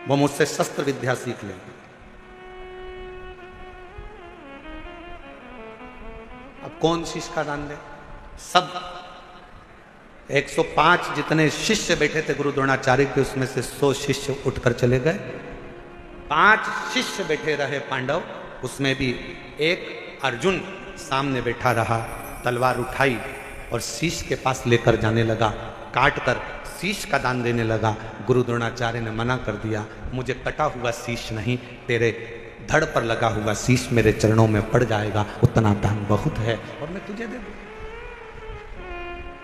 वो मुझसे शस्त्र विद्या सीख लेंगे। अब कौन शीश का दान दे? सब 105 जितने शिष्य बैठे थे गुरु द्रोणाचार्य के, उसमें से 100 शिष्य उठकर चले गए। 5 शिष्य बैठे रहे पांडव, उसमें भी एक अर्जुन सामने बैठा रहा, तलवार उठाई और शीश के पास लेकर जाने लगा, काट कर शीश का दान देने लगा। गुरु द्रोणाचार्य ने मना कर दिया, मुझे कटा हुआ शीश नहीं, तेरे धड़ पर लगा हुआ शीश मेरे चरणों में पड़ जाएगा, उतना दान बहुत है और मैं तुझे दे दूं,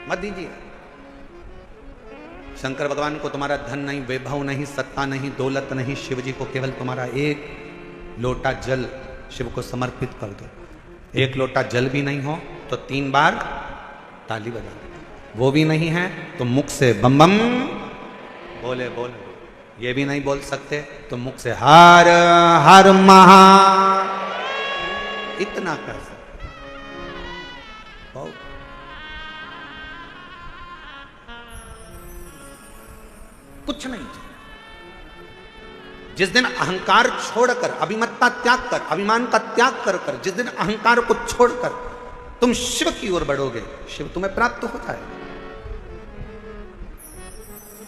मत दीजिए। शंकर भगवान को तुम्हारा धन नहीं, वैभव नहीं, सत्ता नहीं, दौलत नहीं, शिव जी को केवल तुम्हारा एक लोटा जल शिव को समर्पित कर दो। एक लोटा जल भी नहीं हो तो 3 बार ताली बजा दो, वो भी नहीं है तो मुख से बम बम बोले बोले, ये भी नहीं बोल सकते तो मुख से हर हर महा, इतना कर सकते। बहुत कुछ नहीं चाहिए। जिस दिन अहंकार छोड़कर, अभिमत्ता त्याग कर, अभिमान का त्याग कर कर जिस दिन अहंकार को छोड़कर तुम शिव की ओर बढ़ोगे, शिव तुम्हें प्राप्त हो जाएगा।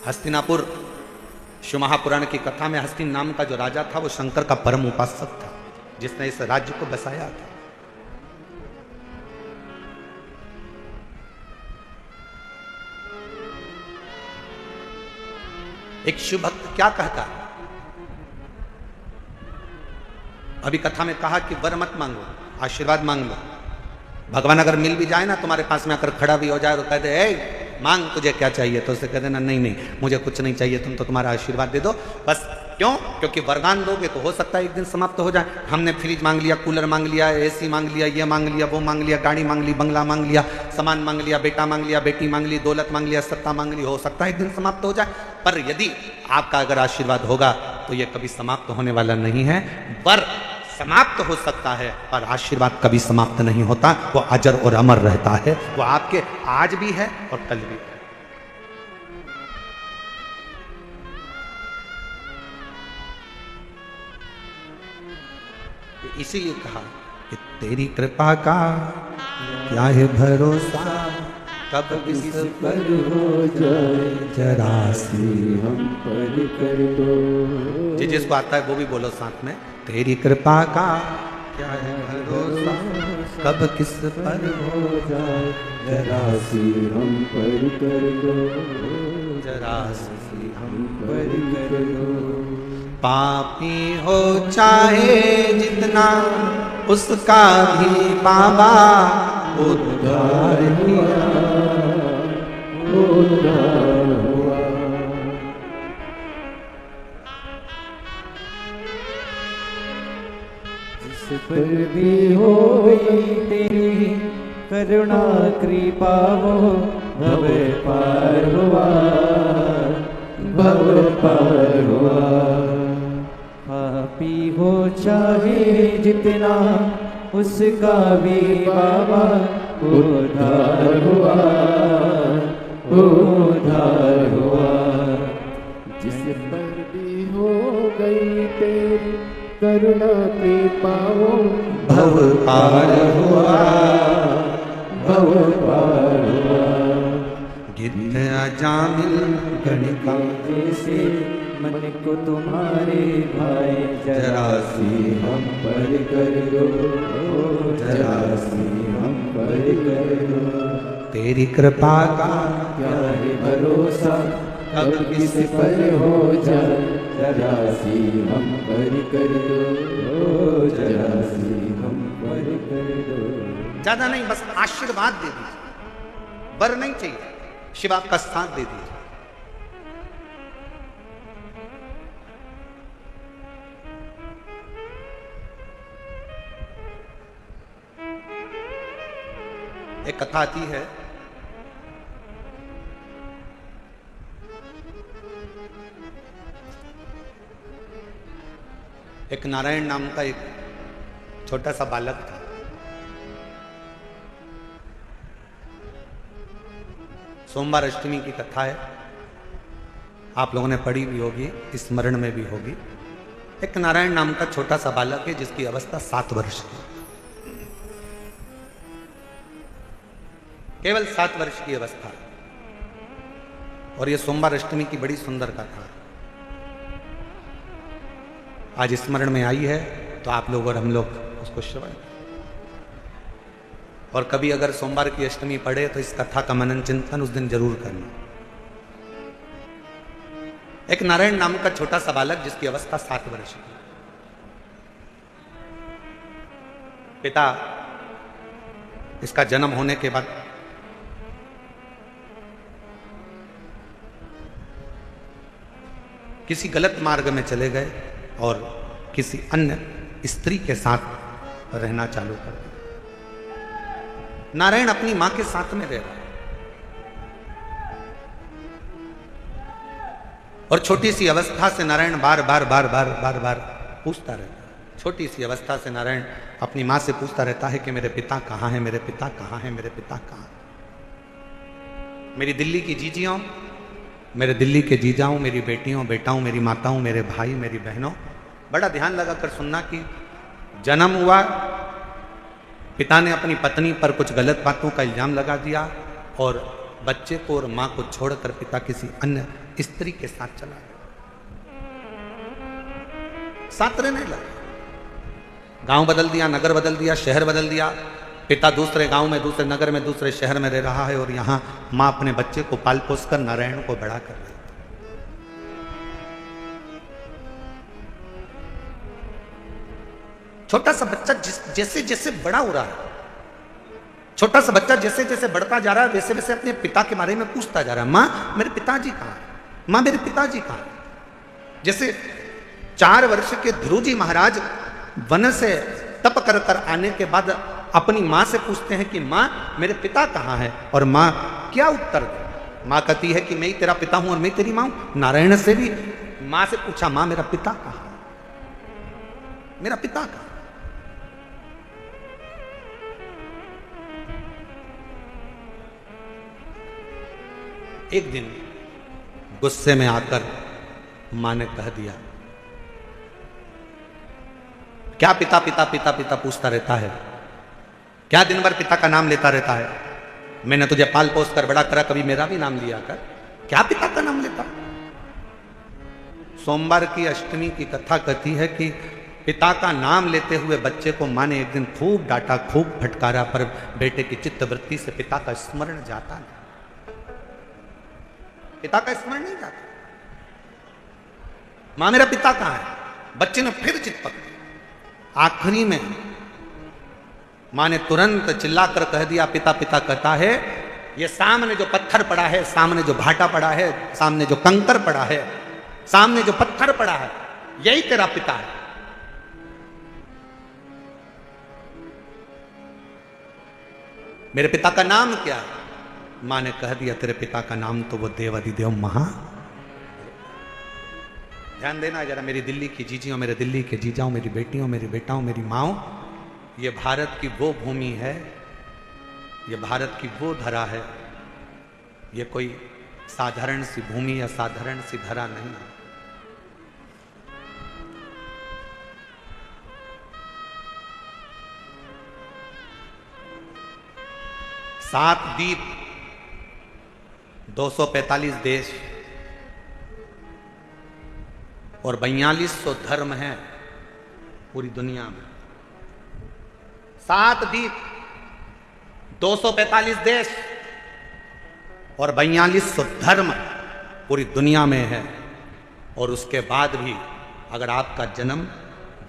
हस्तिनापुर शिव महापुराण की कथा में हस्तिन नाम का जो राजा था वो शंकर का परम उपासक था, जिसने इस राज्य को बसाया था। एक शिव भक्त क्या कहता है? अभी कथा में कहा कि वर मत मांगो, आशीर्वाद मांग लो। भगवान अगर मिल भी जाए ना, तुम्हारे पास में आकर खड़ा भी हो जाए तो कह दे ए मांग तुझे क्या चाहिए, तो उसे कह देना नहीं नहीं मुझे कुछ नहीं चाहिए, तुम तो तुम्हारा आशीर्वाद दे दो बस। क्यों? क्योंकि वरदान दोगे तो हो सकता है एक दिन समाप्त हो जाए। हमने फ्रिज मांग लिया, कूलर मांग लिया, एसी मांग लिया, ये मांग लिया, वो मांग लिया, गाड़ी मांग ली, बंगला मांग लिया, सामान मांग लिया, बेटा मांग लिया, बेटी मांग ली, दौलत मांग लिया, सत्ता मांग ली, हो सकता है एक दिन समाप्त हो जाए। पर यदि आपका अगर आशीर्वाद होगा तो ये कभी समाप्त होने वाला नहीं है। वर समाप्त हो सकता है पर आशीर्वाद कभी समाप्त नहीं होता, वो अजर और अमर रहता है। वो आपके आज भी है और कल भी है। इसीलिए कहा कि तेरी कृपा का क्या है भरोसा, कब किस पर हो जाए जरा सी हम पर कर दो। जी जिसको आता है वो भी बोलो साथ में, तेरी कृपा का क्या है भरोसा, कब किस पर हो जाए जरा सी हम पर कर दो, जरा सी हम पर कर दो। पापी हो चाहे जितना उसका भी बाबा उद्धार किया, उद्धार हुआ। जिस पर भी होई तेरी करुणा कृपा वो भव पार हुआ, भव पार हुआ। पापी हो चाहे जितना उसका भी बाबा उद्धार हुआ, उद्धार हुआ। जिस पर भी हो गई तेरी करुणा कृपा वो भव पार हुआ, भव पार हुआ। गिद्ध अजामिल गणिका जैसे मन को तुम्हारे भाई जरा सी हम पर कर दो, जरा सी हम पर कर दो। तेरी कृपा का क्या है भरोसा, कब किस पर हो जाए जरा सी हम पर कर दो, जरा सी हम पर कर दो। ज्यादा नहीं, बस आशीर्वाद दे दीजिए, वर नहीं चाहिए, शिव आपका साथ दे दीजिए। एक कथा आती है, एक नारायण नाम का एक छोटा सा बालक था। सोमवार अष्टमी की कथा है। आप लोगों ने पढ़ी भी होगी, स्मरण में भी होगी। एक नारायण नाम का छोटा सा बालक है जिसकी अवस्था 7 वर्ष की, केवल 7 वर्ष की अवस्था। और ये सोमवार अष्टमी की बड़ी सुंदर कथा आज स्मरण में आई है, तो आप लोग और हम लोग उसको श्रवण। और कभी अगर सोमवार की अष्टमी पढ़े तो इस कथा का मनन चिंतन उस दिन जरूर करना। एक नारायण नाम का छोटा सा बालक जिसकी अवस्था 7 वर्ष की। पिता इसका जन्म होने के बाद किसी गलत मार्ग में चले गए और किसी अन्य स्त्री के साथ रहना चालू कर दिया। नारायण अपनी मां के साथ में रह रहा है और छोटी सी अवस्था से नारायण बार बार पूछता रहता है। छोटी सी अवस्था से नारायण अपनी मां से पूछता रहता है कि मेरे पिता कहां हैं, मेरे पिता कहां हैं, मेरे पिता कहां। मेरी दिल्ली की जीजियों, मेरे दिल्ली के जीजाओं, मेरी बेटियों बेटाओं, मेरी माताओं, मेरे भाई, मेरी बहनों, बड़ा ध्यान लगाकर सुनना कि जन्म हुआ, पिता ने अपनी पत्नी पर कुछ गलत बातों का इल्जाम लगा दिया और बच्चे को और मां को छोड़कर पिता किसी अन्य स्त्री के साथ चला गया। साथ रहने लगा, गांव बदल दिया, नगर बदल दिया, शहर बदल दिया। पिता दूसरे गांव में, दूसरे नगर में, दूसरे शहर में रह रहा है और यहां मां अपने बच्चे को पाल पोस कर नारायण को बड़ा कर रही है। छोटा सा बच्चा जैसे जैसे बड़ा हो रहा है, छोटा सा बच्चा जैसे जैसे बढ़ता जा रहा है, वैसे वैसे अपने पिता के बारे में पूछता जा रहा है। मां मेरे पिताजी कहां है, मां मेरे पिताजी कहां है। जैसे 4 वर्ष के ध्रुव जी महाराज वन से तप कर कर आने के बाद अपनी मां से पूछते हैं कि मां मेरे पिता कहां है, और मां क्या उत्तर दे। मां कहती है कि मैं ही तेरा पिता हूं और मैं तेरी मां हूं। नारायण से भी मां से पूछा, मां मेरा पिता कहां है, मेरा पिता कहां। एक दिन गुस्से में आकर मां ने कह दिया, क्या पिता पिता पिता पिता पूछता रहता है, क्या दिन भर पिता का नाम लेता रहता है। मैंने तुझे पाल पोस कर बड़ा करा, कभी मेरा भी नाम लिया कर, क्या पिता का नाम लेता। सोमवार की अष्टमी की कथा कहती है कि पिता का नाम लेते हुए बच्चे को मां ने एक दिन खूब डांटा, खूब फटकारा, पर बेटे की चित्तवृत्ति से पिता का स्मरण जाता नहीं, पिता का स्मरण नहीं जाता। मां मेरा पिता कहां है। बच्चे ने फिर चित पकड़ी। आखिरी में मां ने तुरंत चिल्लाकर कह दिया, पिता पिता कहता है, ये सामने जो पत्थर पड़ा है, सामने जो भाटा पड़ा है, सामने जो कंकर पड़ा है, सामने जो पत्थर पड़ा है, यही तेरा पिता है। मेरे पिता का नाम क्या है। मां ने कह दिया, तेरे पिता का नाम तो वो देवाधिदेव महा। ध्यान देना जरा, मेरी दिल्ली की जीजियों, मेरे दिल्ली के जीजाओं, मेरी बेटियों, मेरी बेटाओं, मेरी माओ, ये भारत की वो भूमि है, ये भारत की वो धरा है, ये कोई साधारण सी भूमि या साधारण सी धरा नहीं है। सात द्वीप, 245 देश और 4200 धर्म हैं पूरी दुनिया में। 7 द्वीप, 245 देश और 4200 धर्म पूरी दुनिया में है। और उसके बाद भी अगर आपका जन्म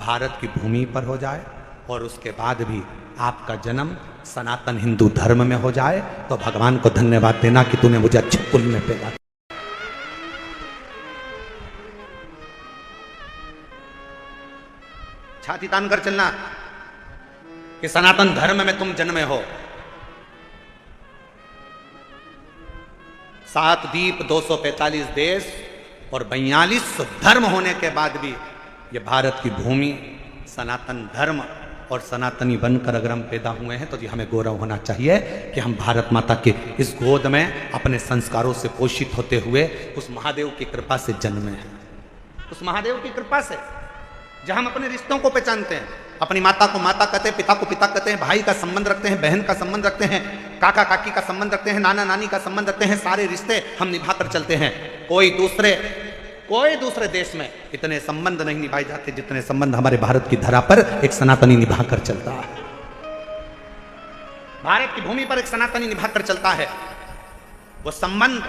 भारत की भूमि पर हो जाए और उसके बाद भी आपका जन्म सनातन हिंदू धर्म में हो जाए, तो भगवान को धन्यवाद देना कि तूने मुझे अच्छे कुल में पैदा किया। छाती तान कर चलना कि सनातन धर्म में तुम जन्मे हो। 7 द्वीप, 245 देश और 4200 धर्म होने के बाद भी ये भारत की भूमि सनातन धर्म और सनातनी बनकर अगर हम पैदा हुए हैं तो जी हमें गौरव होना चाहिए कि हम भारत माता के इस गोद में अपने संस्कारों से पोषित होते हुए उस महादेव की कृपा से जन्मे हैं। उस महादेव की कृपा से जहां हम अपने रिश्तों को पहचानते हैं, अपनी माता को माता कहते हैं, पिता को पिता कहते हैं, भाई का संबंध रखते हैं, बहन का संबंध रखते हैं, काका काकी का संबंध रखते हैं, नाना नानी का संबंध रखते हैं, सारे रिश्ते हम निभाकर चलते हैं। कोई दूसरे देश में इतने संबंध नहीं निभाए जाते जितने संबंध हमारे भारत की धरा पर एक सनातनी निभाकर चलता है। भारत की भूमि पर एक सनातनी निभाकर चलता है। वो संबंध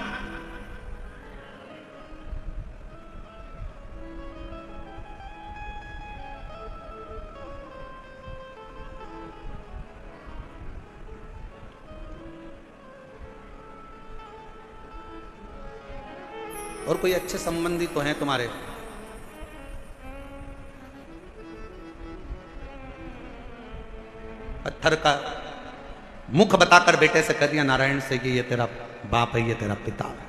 और कोई अच्छे संबंधी तो हैं तुम्हारे? पत्थर का मुख बताकर बेटे से कह दिया नारायण से कि ये तेरा बाप है, ये तेरा पिता है।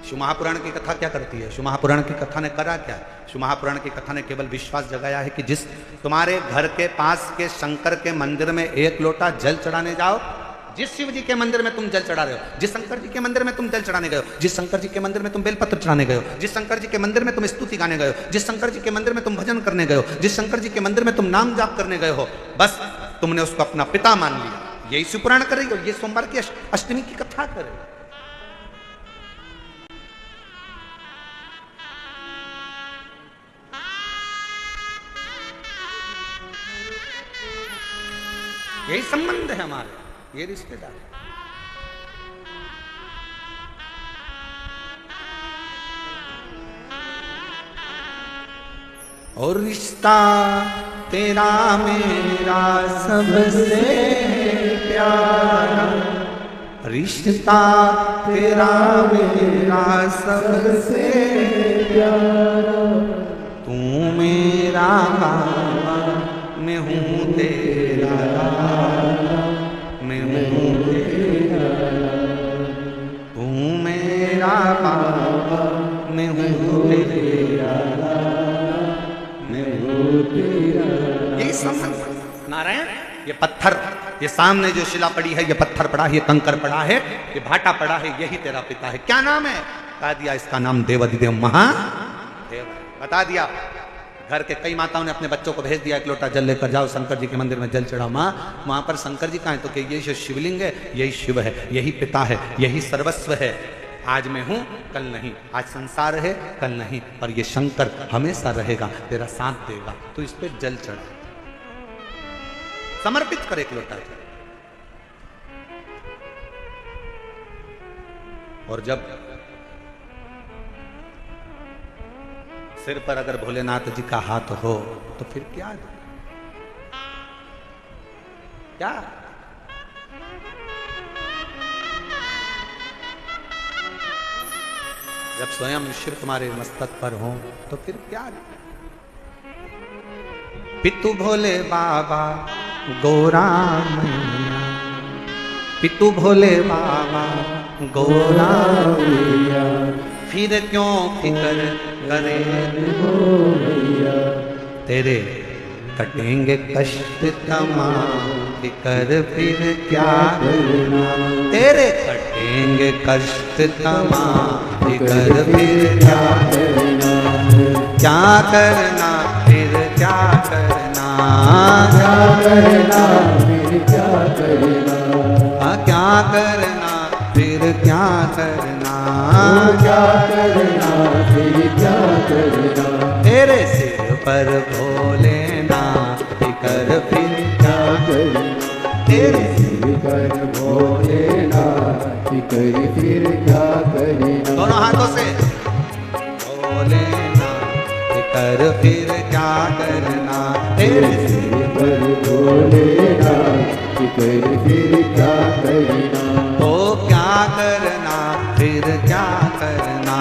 शिव महापुराण की कथा क्या करती है? शिव महापुराण की कथा ने करा क्या? शिव महापुराण की कथा ने केवल विश्वास जगाया है कि जिस तुम्हारे घर के पास के शंकर के मंदिर में एक लोटा जल चढ़ाने जाओ, जिस शिव जी के मंदिर में तुम जल चढ़ा रहे हो, जिस शंकर जी के मंदिर में तुम जल चढ़ाने गए हो, जिस शंकर जी के मंदिर में तुम बेलपत्र चढ़ाने गए हो, जिस शंकर जी के मंदिर में तुम स्तुति गाने गए हो, जिस शंकर जी के मंदिर में तुम भजन करने गए हो, जिस शंकर जी के मंदिर में तुम नाम जाप करने गए हो, बस तुमने उसको अपना पिता मान लिया। यही शिवपुराण कर रही हो, ये सोमवार की अष्टमी की कथा कर रही हो। यही संबंध है हमारे, ये रिश्तेदार। और रिश्ता तेरा मेरा सबसे प्यारा, रिश्ता तेरा मेरा सबसे प्यारा, तू मेरा बाबा मैं हूँ तेरा लाला, मैं हूँ तेरा लाला, तू मेरा बाबा मैं हूँ तेरा लाला, मैं हूँ तेरा लाला। यही संबंध। नारायण ये पत्थर, ये सामने जो शिला पड़ी है, ये पत्थर पड़ा है, ये कंकर पड़ा है, ये भाटा पड़ा है, यही तेरा पिता है। क्या नाम है? बता दिया, इसका नाम देवाधिदेव महादेव। बता दिया। घर के कई माताओं ने अपने बच्चों को भेज दिया, एक लोटा जल लेकर जाओ शंकर जी के मंदिर में जल चढ़ाओ। माँ वहां पर शंकर जी कहाँ है? तो कि यही जो शिवलिंग है, यही शिव है, यही पिता है, यही सर्वस्व है। आज मैं हूं कल नहीं, आज संसार है कल नहीं, पर ये शंकर हमेशा रहेगा, तेरा साथ देगा। तो इस पे जल चढ़ा, समर्पित कर एक लोटा जल। और जब सिर पर अगर भोलेनाथ जी का हाथ हो तो फिर क्या क्या जब स्वयं शिव तुम्हारे मस्तक पर हो तो फिर क्या? पितु भोले बाबा गोरा मैया, पितु भोले बाबा गोरा मैया, फिर क्यों फिक्र करे भैया, तेरे कटेंगे कष्ट तमाम, फिक्र फिर क्या करना, तेरे कटेंगे कष्ट तमाम, फिक्र फिर क्या करना, क्या करना फिर क्या करना, क्या करना फिर क्या करना, क्या करना फिर क्या करना, क्या करना फिर क्या करना, तेरे सिर पर भोलेनाथ फिक्र फिर क्या करना, तेरे सिर पर भोलेनाथ फिक्र फिर क्या करना। दोनों हाथों से भोलेनाथ फिक्र फिर क्या करना, तेरे सिर पर भोलेनाथ फिक्र फिर क्या करना, तो क्या करना फिर क्या करना,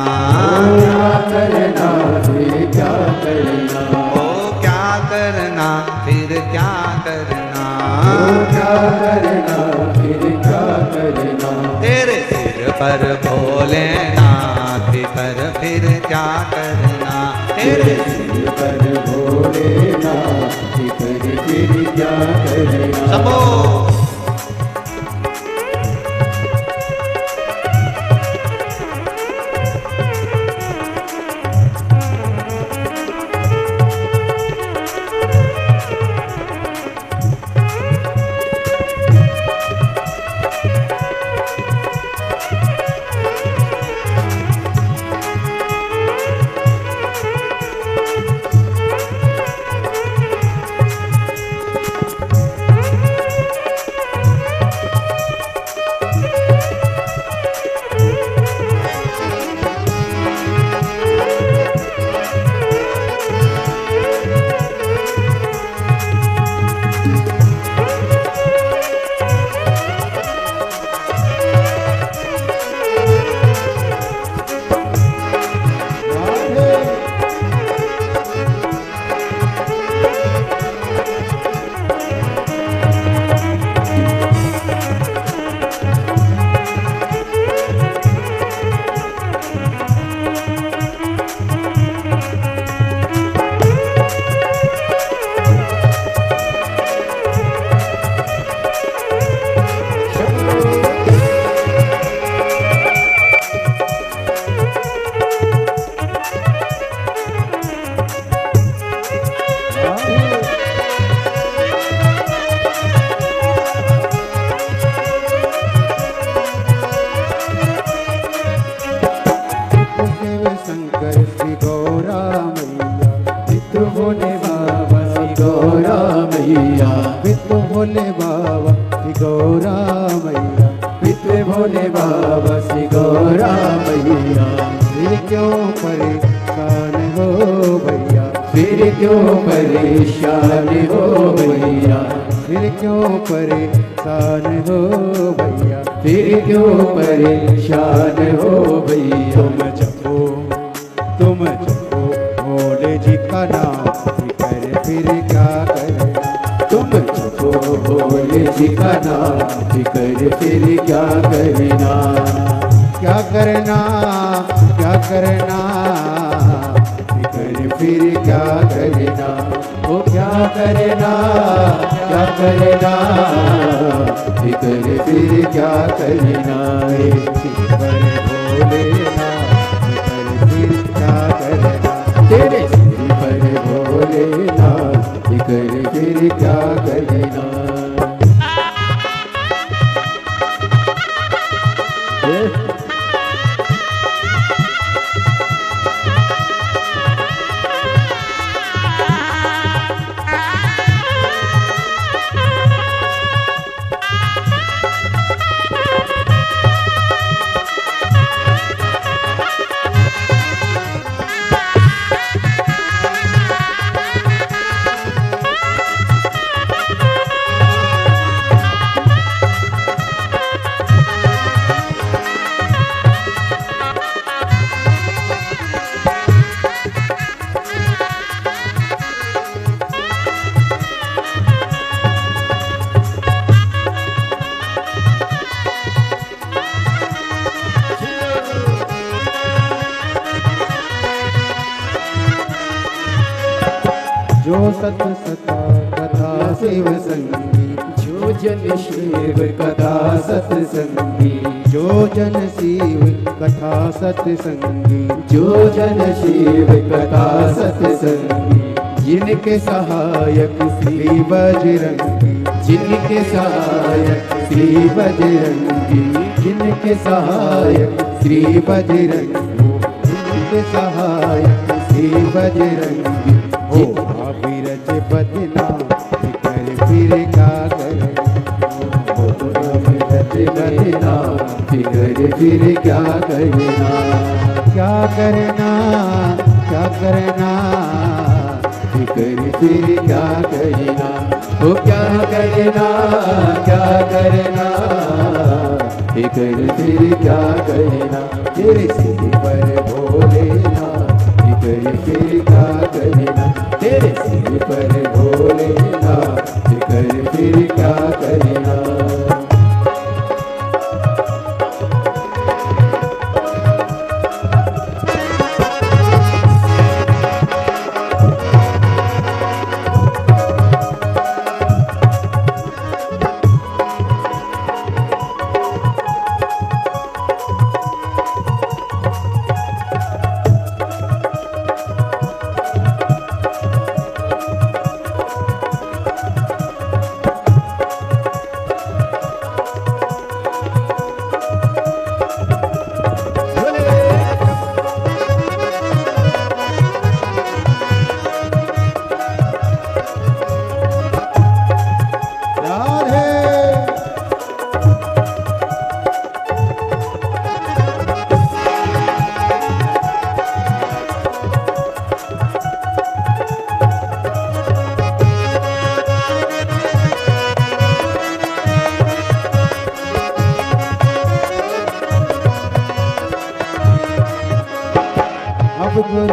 क्या करना फिर क्या करना, ओ क्या करना फिर क्या करना, क्या करना फिर क्या करना, तेरे सिर पर भोलेनाथ फिक्र फिर क्या करना, तेरे सिर पर भोलेनाथ फिकर फिर क्या करना। शंभो। भोले बाबा श्री गौरा मैया, पितृ भोले बाबा श्री गौरा मैया। फिर क्यों परेशान हो भैया, फिर क्यों परेशान हो भैया, फिर क्यों परेशान हो भैया, फिर क्यों परेशान हो भैया। तुम जपो भोले जी का नाम, फिर क्या करे। तुम जपो भोले जी का नाम, फिर क्या करना। क्या करना, क्या करना, फिर क्या करना। ओ क्या करना, क्या करना, फिर क्या करना। भोलेनाथ फिर क्या करना, तेरे सिर पर भोलेनाथ फिर क्या करना। जो सत सता कथा शिव संगी, जो जन शिव कथा सत्संगी, जो जन शिव कथा सत्संगी, जो जन शिव कथा सत्संगी। जिनके सहायक श्री बजरंगी, जिनके सहायक श्री बजरंगी, जिनके सहायक श्री बजरंगी, जिनके सहायक श्री बजरंगी। हो अविरज बदना फिर क्या करे। अविरज बदना फिर क्या करना। क्या करना, क्या करना, फिर क्या करना। हो क्या करना, क्या करना, फिर क्या करना। तेरे सिर पर भोलेनाथ फिर क्या करना। तेरे सिर पर भोलेनाथ फिर क्या करना।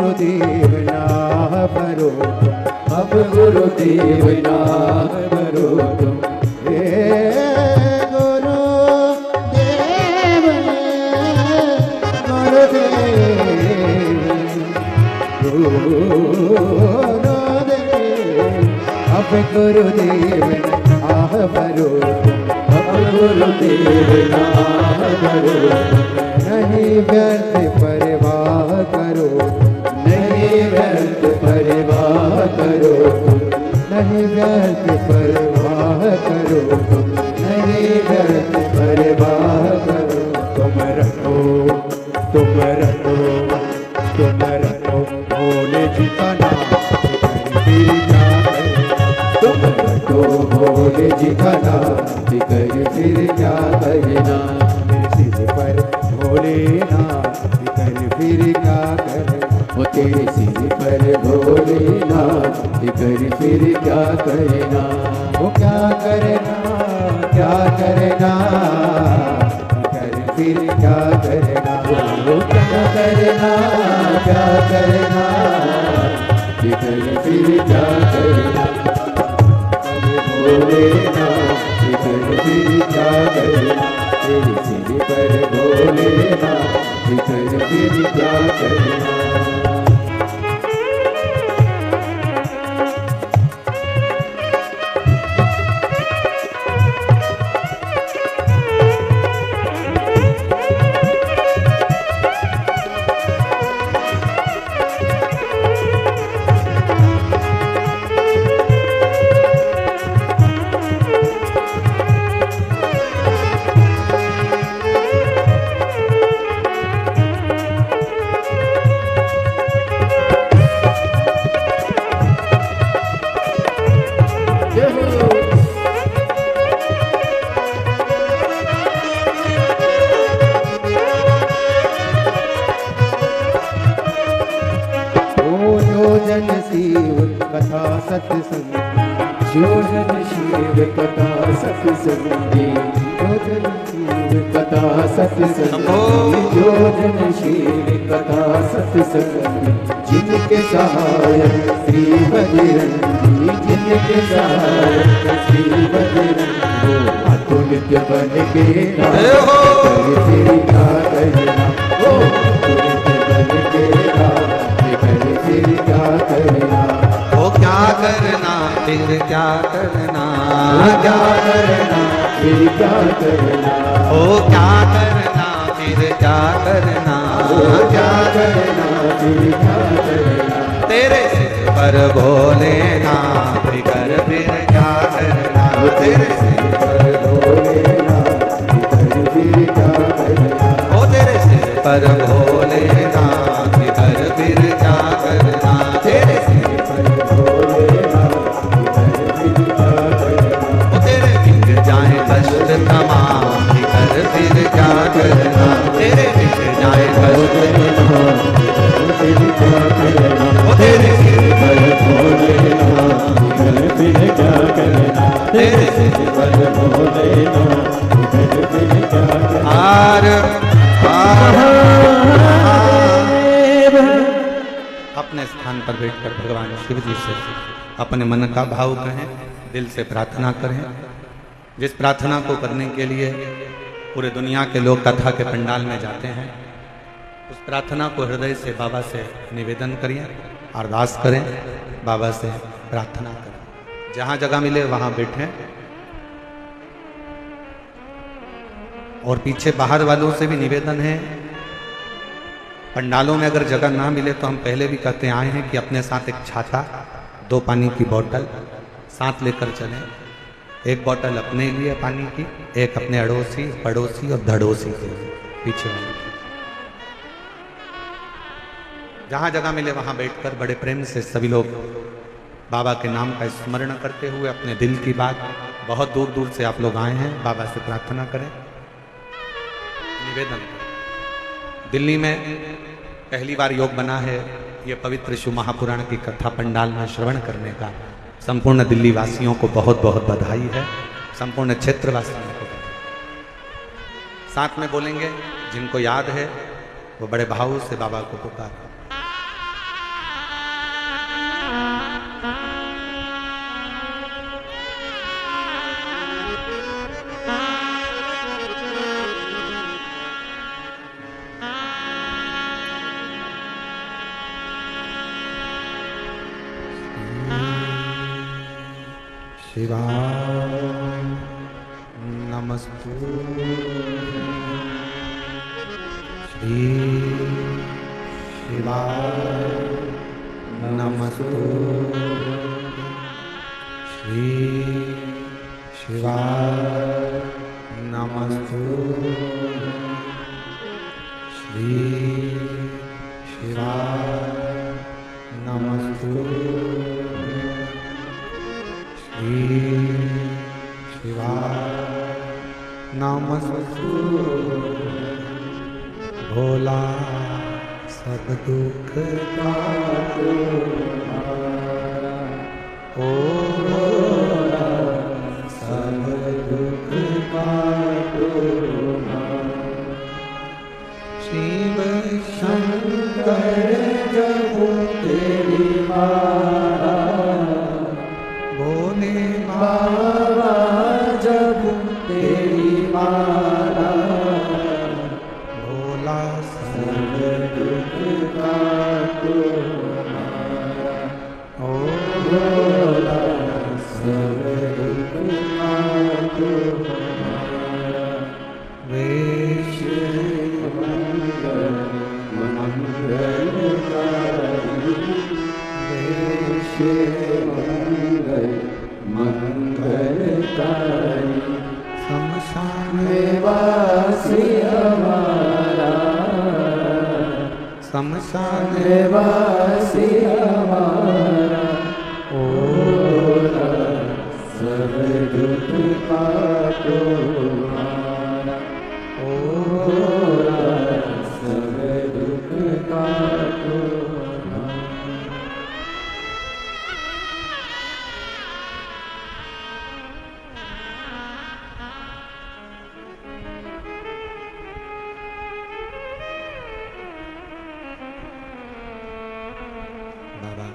गुरुदेव नाम भरो तुम, अब गुरुदेव नाम भरो तुम। हे गुरुदेव अब गुरुदेव आह भरो अब गुरुदेव आह भरो। नहीं व्यर्थ परवाह करो, नहीं व्यर्थ परवाह करो, नहीं व्यर्थ परवाह करो, नहीं व्यर्थ परवाह करो। तुम रखो भोले जी का नाम, तुम रखो भोले जी का नाम, कर फिर क्या करना। सिर पर भोलेनाथ कर फिर क्या करना, वो तेरे सिर पर भोलेनाथ कर फिर क्या करना। वो क्या करना, क्या करना, कर फिर क्या करना। वो क्या करना, क्या करना, कर फिर क्या करना। भोलेनाथ कर फिर क्या करना, तेरे सिर पर भोलेनाथ कर फिर क्या करना। कथा सत्संग, जो जन शिव कथा सत्संगी, जो जन शिव कथा सत्संगी, जो जन शिव कथा सत्संगी। जिनके सहायक श्री बजरंगी, जिनके सहायक श्री बजरंगी। अतुलित बन के फिर क्या करना, अतुलित बन के फिर क्या करना। ओ क्या करना फिर क्या करना, क्या करना फिर क्या करना। ओ क्या करना फिर क्या करना, क्या करना फिर क्या करना। तेरे सिर पर भोलेनाथ कर फिर क्या करना, तेरे सिर पर भोलेनाथ कर फिर क्या करना। ओ तेरे सिर पर भोलेनाथ कर फिर क्या करना, तेरे सिर पर भोलेनाथ कर फिर क्या करना। ओ तेरे बिग जाए कष्ट तमाम कर फिर क्या करना, तेरे बिग जाए कष्ट भोलेनाथ कर फिर क्या करना। ओ तेरे सिर पर भोलेनाथ कर फिर क्या करना, तेरे सिर पर भोलेनाथ कर फिर क्या करना। अपने स्थान पर बैठकर भगवान शिव जी से अपने मन का भाव कहें, दिल से प्रार्थना करें। जिस प्रार्थना को करने के लिए पूरे दुनिया के लोग कथा के पंडाल में जाते हैं, उस प्रार्थना को हृदय से बाबा से निवेदन करिए, अरदास करें, बाबा से प्रार्थना करें। जहाँ जगह मिले वहाँ बैठें। और पीछे बाहर वालों से भी निवेदन है, पंडालों में अगर जगह ना मिले तो हम पहले भी कहते आए हैं कि अपने साथ एक छाता, 2 पानी की बोतल साथ लेकर चलें। एक बोतल अपने लिए पानी की, एक अपने अड़ोसी, पड़ोसी और धड़ोसी के लिए, पीछे वाले। जहाँ जगह मिले वहाँ बैठकर बड़े प्रेम से सभी लोग बाबा के नाम का स्मरण करते हुए अपने दिल की बात, बहुत दूर दूर से आप लोग आए हैं, बाबा से प्रार्थना करें, निवेदन। दिल्ली में पहली बार योग बना है, ये पवित्र शिव महापुराण की कथा पंडाल में श्रवण करने का संपूर्ण दिल्ली वासियों को बहुत बहुत बधाई है, संपूर्ण क्षेत्र वासियों को। साथ में बोलेंगे, जिनको याद है वो बड़े भाव से बाबा को पुकार। शिवाय नमस्तु श्री शिवाय नमस्तु श्री शिवाय नमस्तु श्री शिवाय नमस्तु श्री शिवाय नमस्तु भोला सब दुख काटो ओ भोला सब दुख काटो शिव शंकर जब तेरी माला भोले बाबा जब तेरी माला भोला सब दुख काटो ओ भोला सब दुख काटो वेश मंगलकारी शमशान वासी हमारा शमशान वासी हमारा ओ सब दुख काटो हमारा ओ सब दुख काटो बाबा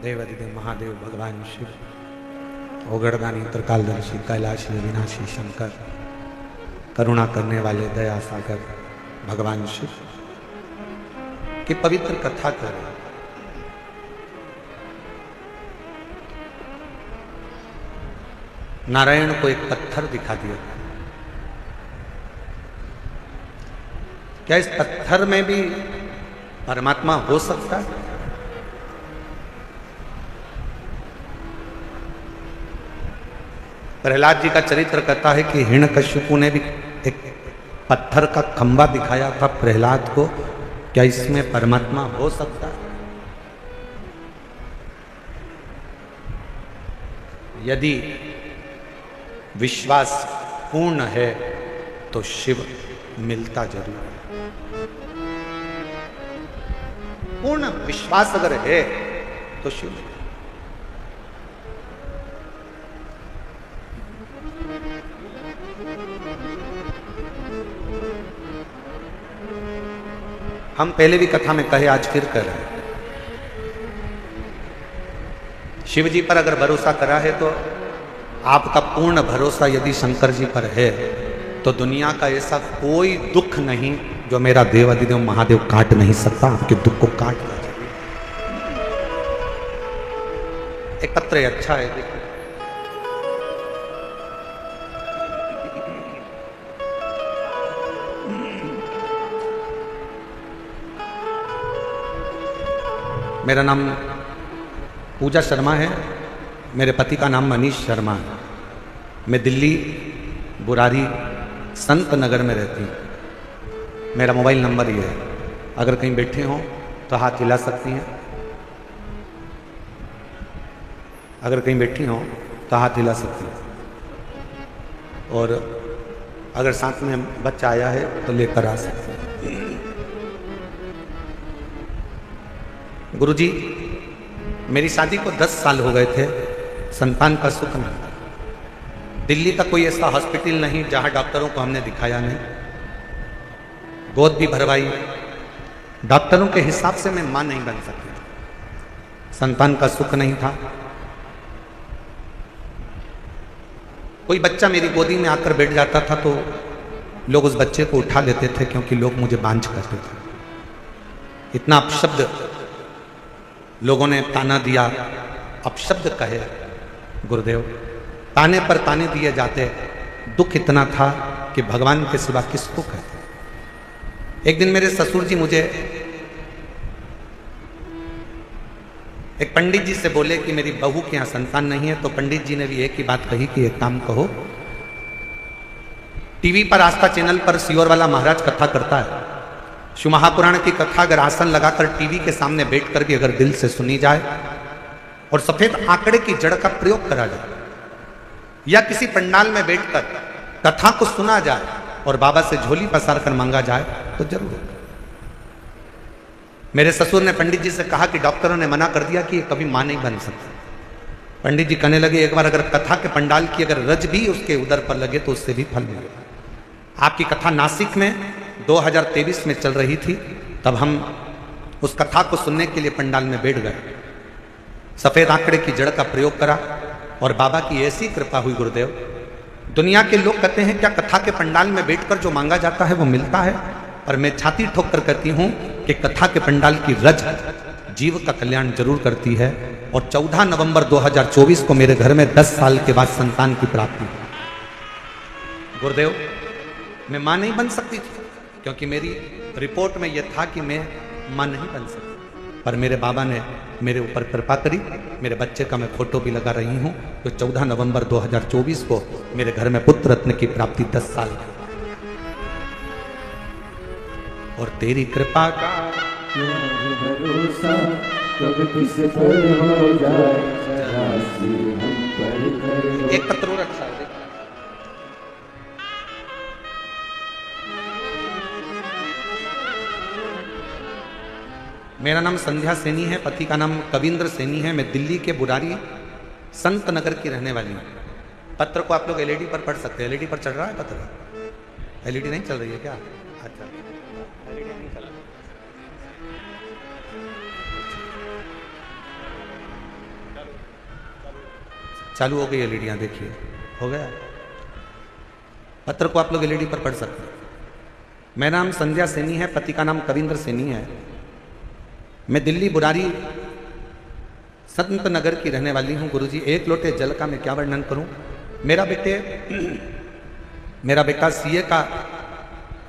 देवाधिदेव महादेव भगवान शिव ओगड़दानी त्रिकालदर्शी कैलाशी विनाशी शंकर करुणा करने वाले दया सागर भगवान शिव की पवित्र कथा करें। नारायण को एक पत्थर दिखा दिया। क्या इस पत्थर में भी परमात्मा हो सकता है? प्रहलाद जी का चरित्र कहता है कि हिरण्यकश्यपु ने भी एक पत्थर का खंबा दिखाया था प्रहलाद को। क्या इसमें परमात्मा हो सकता है? यदि विश्वास पूर्ण है तो शिव मिलता जरूर है। पूर्ण विश्वास अगर है तो शिव। हम पहले भी कथा में कहे, आज फिर कह रहे हैं, शिव जी पर अगर भरोसा करा है तो आपका पूर्ण भरोसा यदि शंकर जी पर है तो दुनिया का ऐसा कोई दुख नहीं जो मेरा देवाधिदेव महादेव काट नहीं सकता। आपके दुख को काट देगा। एक पत्र अच्छा है, देखो। मेरा नाम पूजा शर्मा है, मेरे पति का नाम मनीष शर्मा है। मैं दिल्ली बुरारी संत नगर में रहती हूँ। मेरा मोबाइल नंबर ये है, अगर कहीं बैठे हों तो हाथ हिला सकती हैं। अगर कहीं बैठी हों तो हाथ हिला सकती हैं। और अगर साथ में बच्चा आया है तो लेकर आ सकते हैं। गुरुजी, मेरी शादी को 10 साल हो गए थे, संतान का सुख नहीं। दिल्ली का कोई ऐसा हॉस्पिटल नहीं जहां डॉक्टरों को हमने दिखाया नहीं, गोद भी भरवाई। डॉक्टरों के हिसाब से मैं मां नहीं बन सकी। संतान का सुख नहीं था। कोई बच्चा मेरी गोदी में आकर बैठ जाता था तो लोग उस बच्चे को उठा लेते थे, क्योंकि लोग मुझे बांझ करते थे। इतना अपशब्द लोगों ने ताना दिया, अपशब्द कहे। गुरुदेव, ताने पर ताने दिए जाते, दुख इतना था कि भगवान के सिवा किसको कहते। एक दिन मेरे ससुर जी मुझे एक पंडित जी से बोले कि मेरी बहू के यहाँ संतान नहीं है, तो पंडित जी ने भी एक ही बात कही कि एक काम कहो, टीवी पर आस्था चैनल पर सियोर वाला महाराज कथा करता है, शिव महापुराण की कथा अगर आसन लगाकर टीवी के सामने बैठकर भी अगर दिल से सुनी जाए और सफेद आंकड़े की जड़ का प्रयोग करा जाए, या किसी पंडाल में बैठकर कथा को सुना जाए और बाबा से झोली पसार कर मांगा जाए तो जरूर होगा। मेरे ससुर ने पंडित जी से कहा कि डॉक्टरों ने मना कर दिया कि ये कभी मां नहीं बन सकती। पंडित जी कहने लगे, एक बार अगर कथा के पंडाल की अगर रज भी उसके उदर पर लगे तो उससे भी फल मिलेगा। आपकी कथा नासिक में 2023 में चल रही थी, तब हम उस कथा को सुनने के लिए पंडाल में बैठ गए, सफेद आंकड़े की जड़ का प्रयोग करा और बाबा की ऐसी कृपा हुई। गुरुदेव, दुनिया के लोग कहते हैं क्या कथा के पंडाल में बैठकर जो मांगा जाता है वो मिलता है? और मैं छाती ठोक कर कहती हूं कि कथा के पंडाल की रज जीव का कल्याण जरूर करती है। और 14 नवंबर 2024 को मेरे घर में 10 साल के बाद संतान की प्राप्ति। गुरुदेव, मैं मां नहीं बन सकती थी क्योंकि मेरी रिपोर्ट में यह था कि मैं मां नहीं बन सकती, पर मेरे बाबा ने मेरे ऊपर कृपा करी। मेरे बच्चे का मैं फोटो भी लगा रही हूं, तो 14 नवंबर 2024 को मेरे घर में पुत्र रत्न की प्राप्ति 10 साल की। और तेरी कृपा का भरोसा कब किस पर हो जाए, जरा सी हम पर कर। एक पत्र रखा है। मेरा नाम संध्या सैनी है, पति का नाम कविंद्र सैनी है। मैं दिल्ली के बुरारी संत नगर की रहने वाली हूँ। पत्र को आप लोग एलईडी पर पढ़ सकते हैं। एलईडी पर चल रहा है पत्र? एलईडी नहीं चल रही है क्या? अच्छा, एलईडी नहीं चल रहा। चालू हो गई एलईडियाँ, देखिए हो गया। पत्र को आप लोग एलईडी पर पढ़ सकते हैं। मेरा नाम संध्या सैनी है, पति का नाम कविंद्र सैनी है। मैं दिल्ली बुरारी संत नगर की रहने वाली हूँ। गुरुजी, एक लोटे जल का मैं क्या वर्णन करूँ। मेरा बेटा सीए का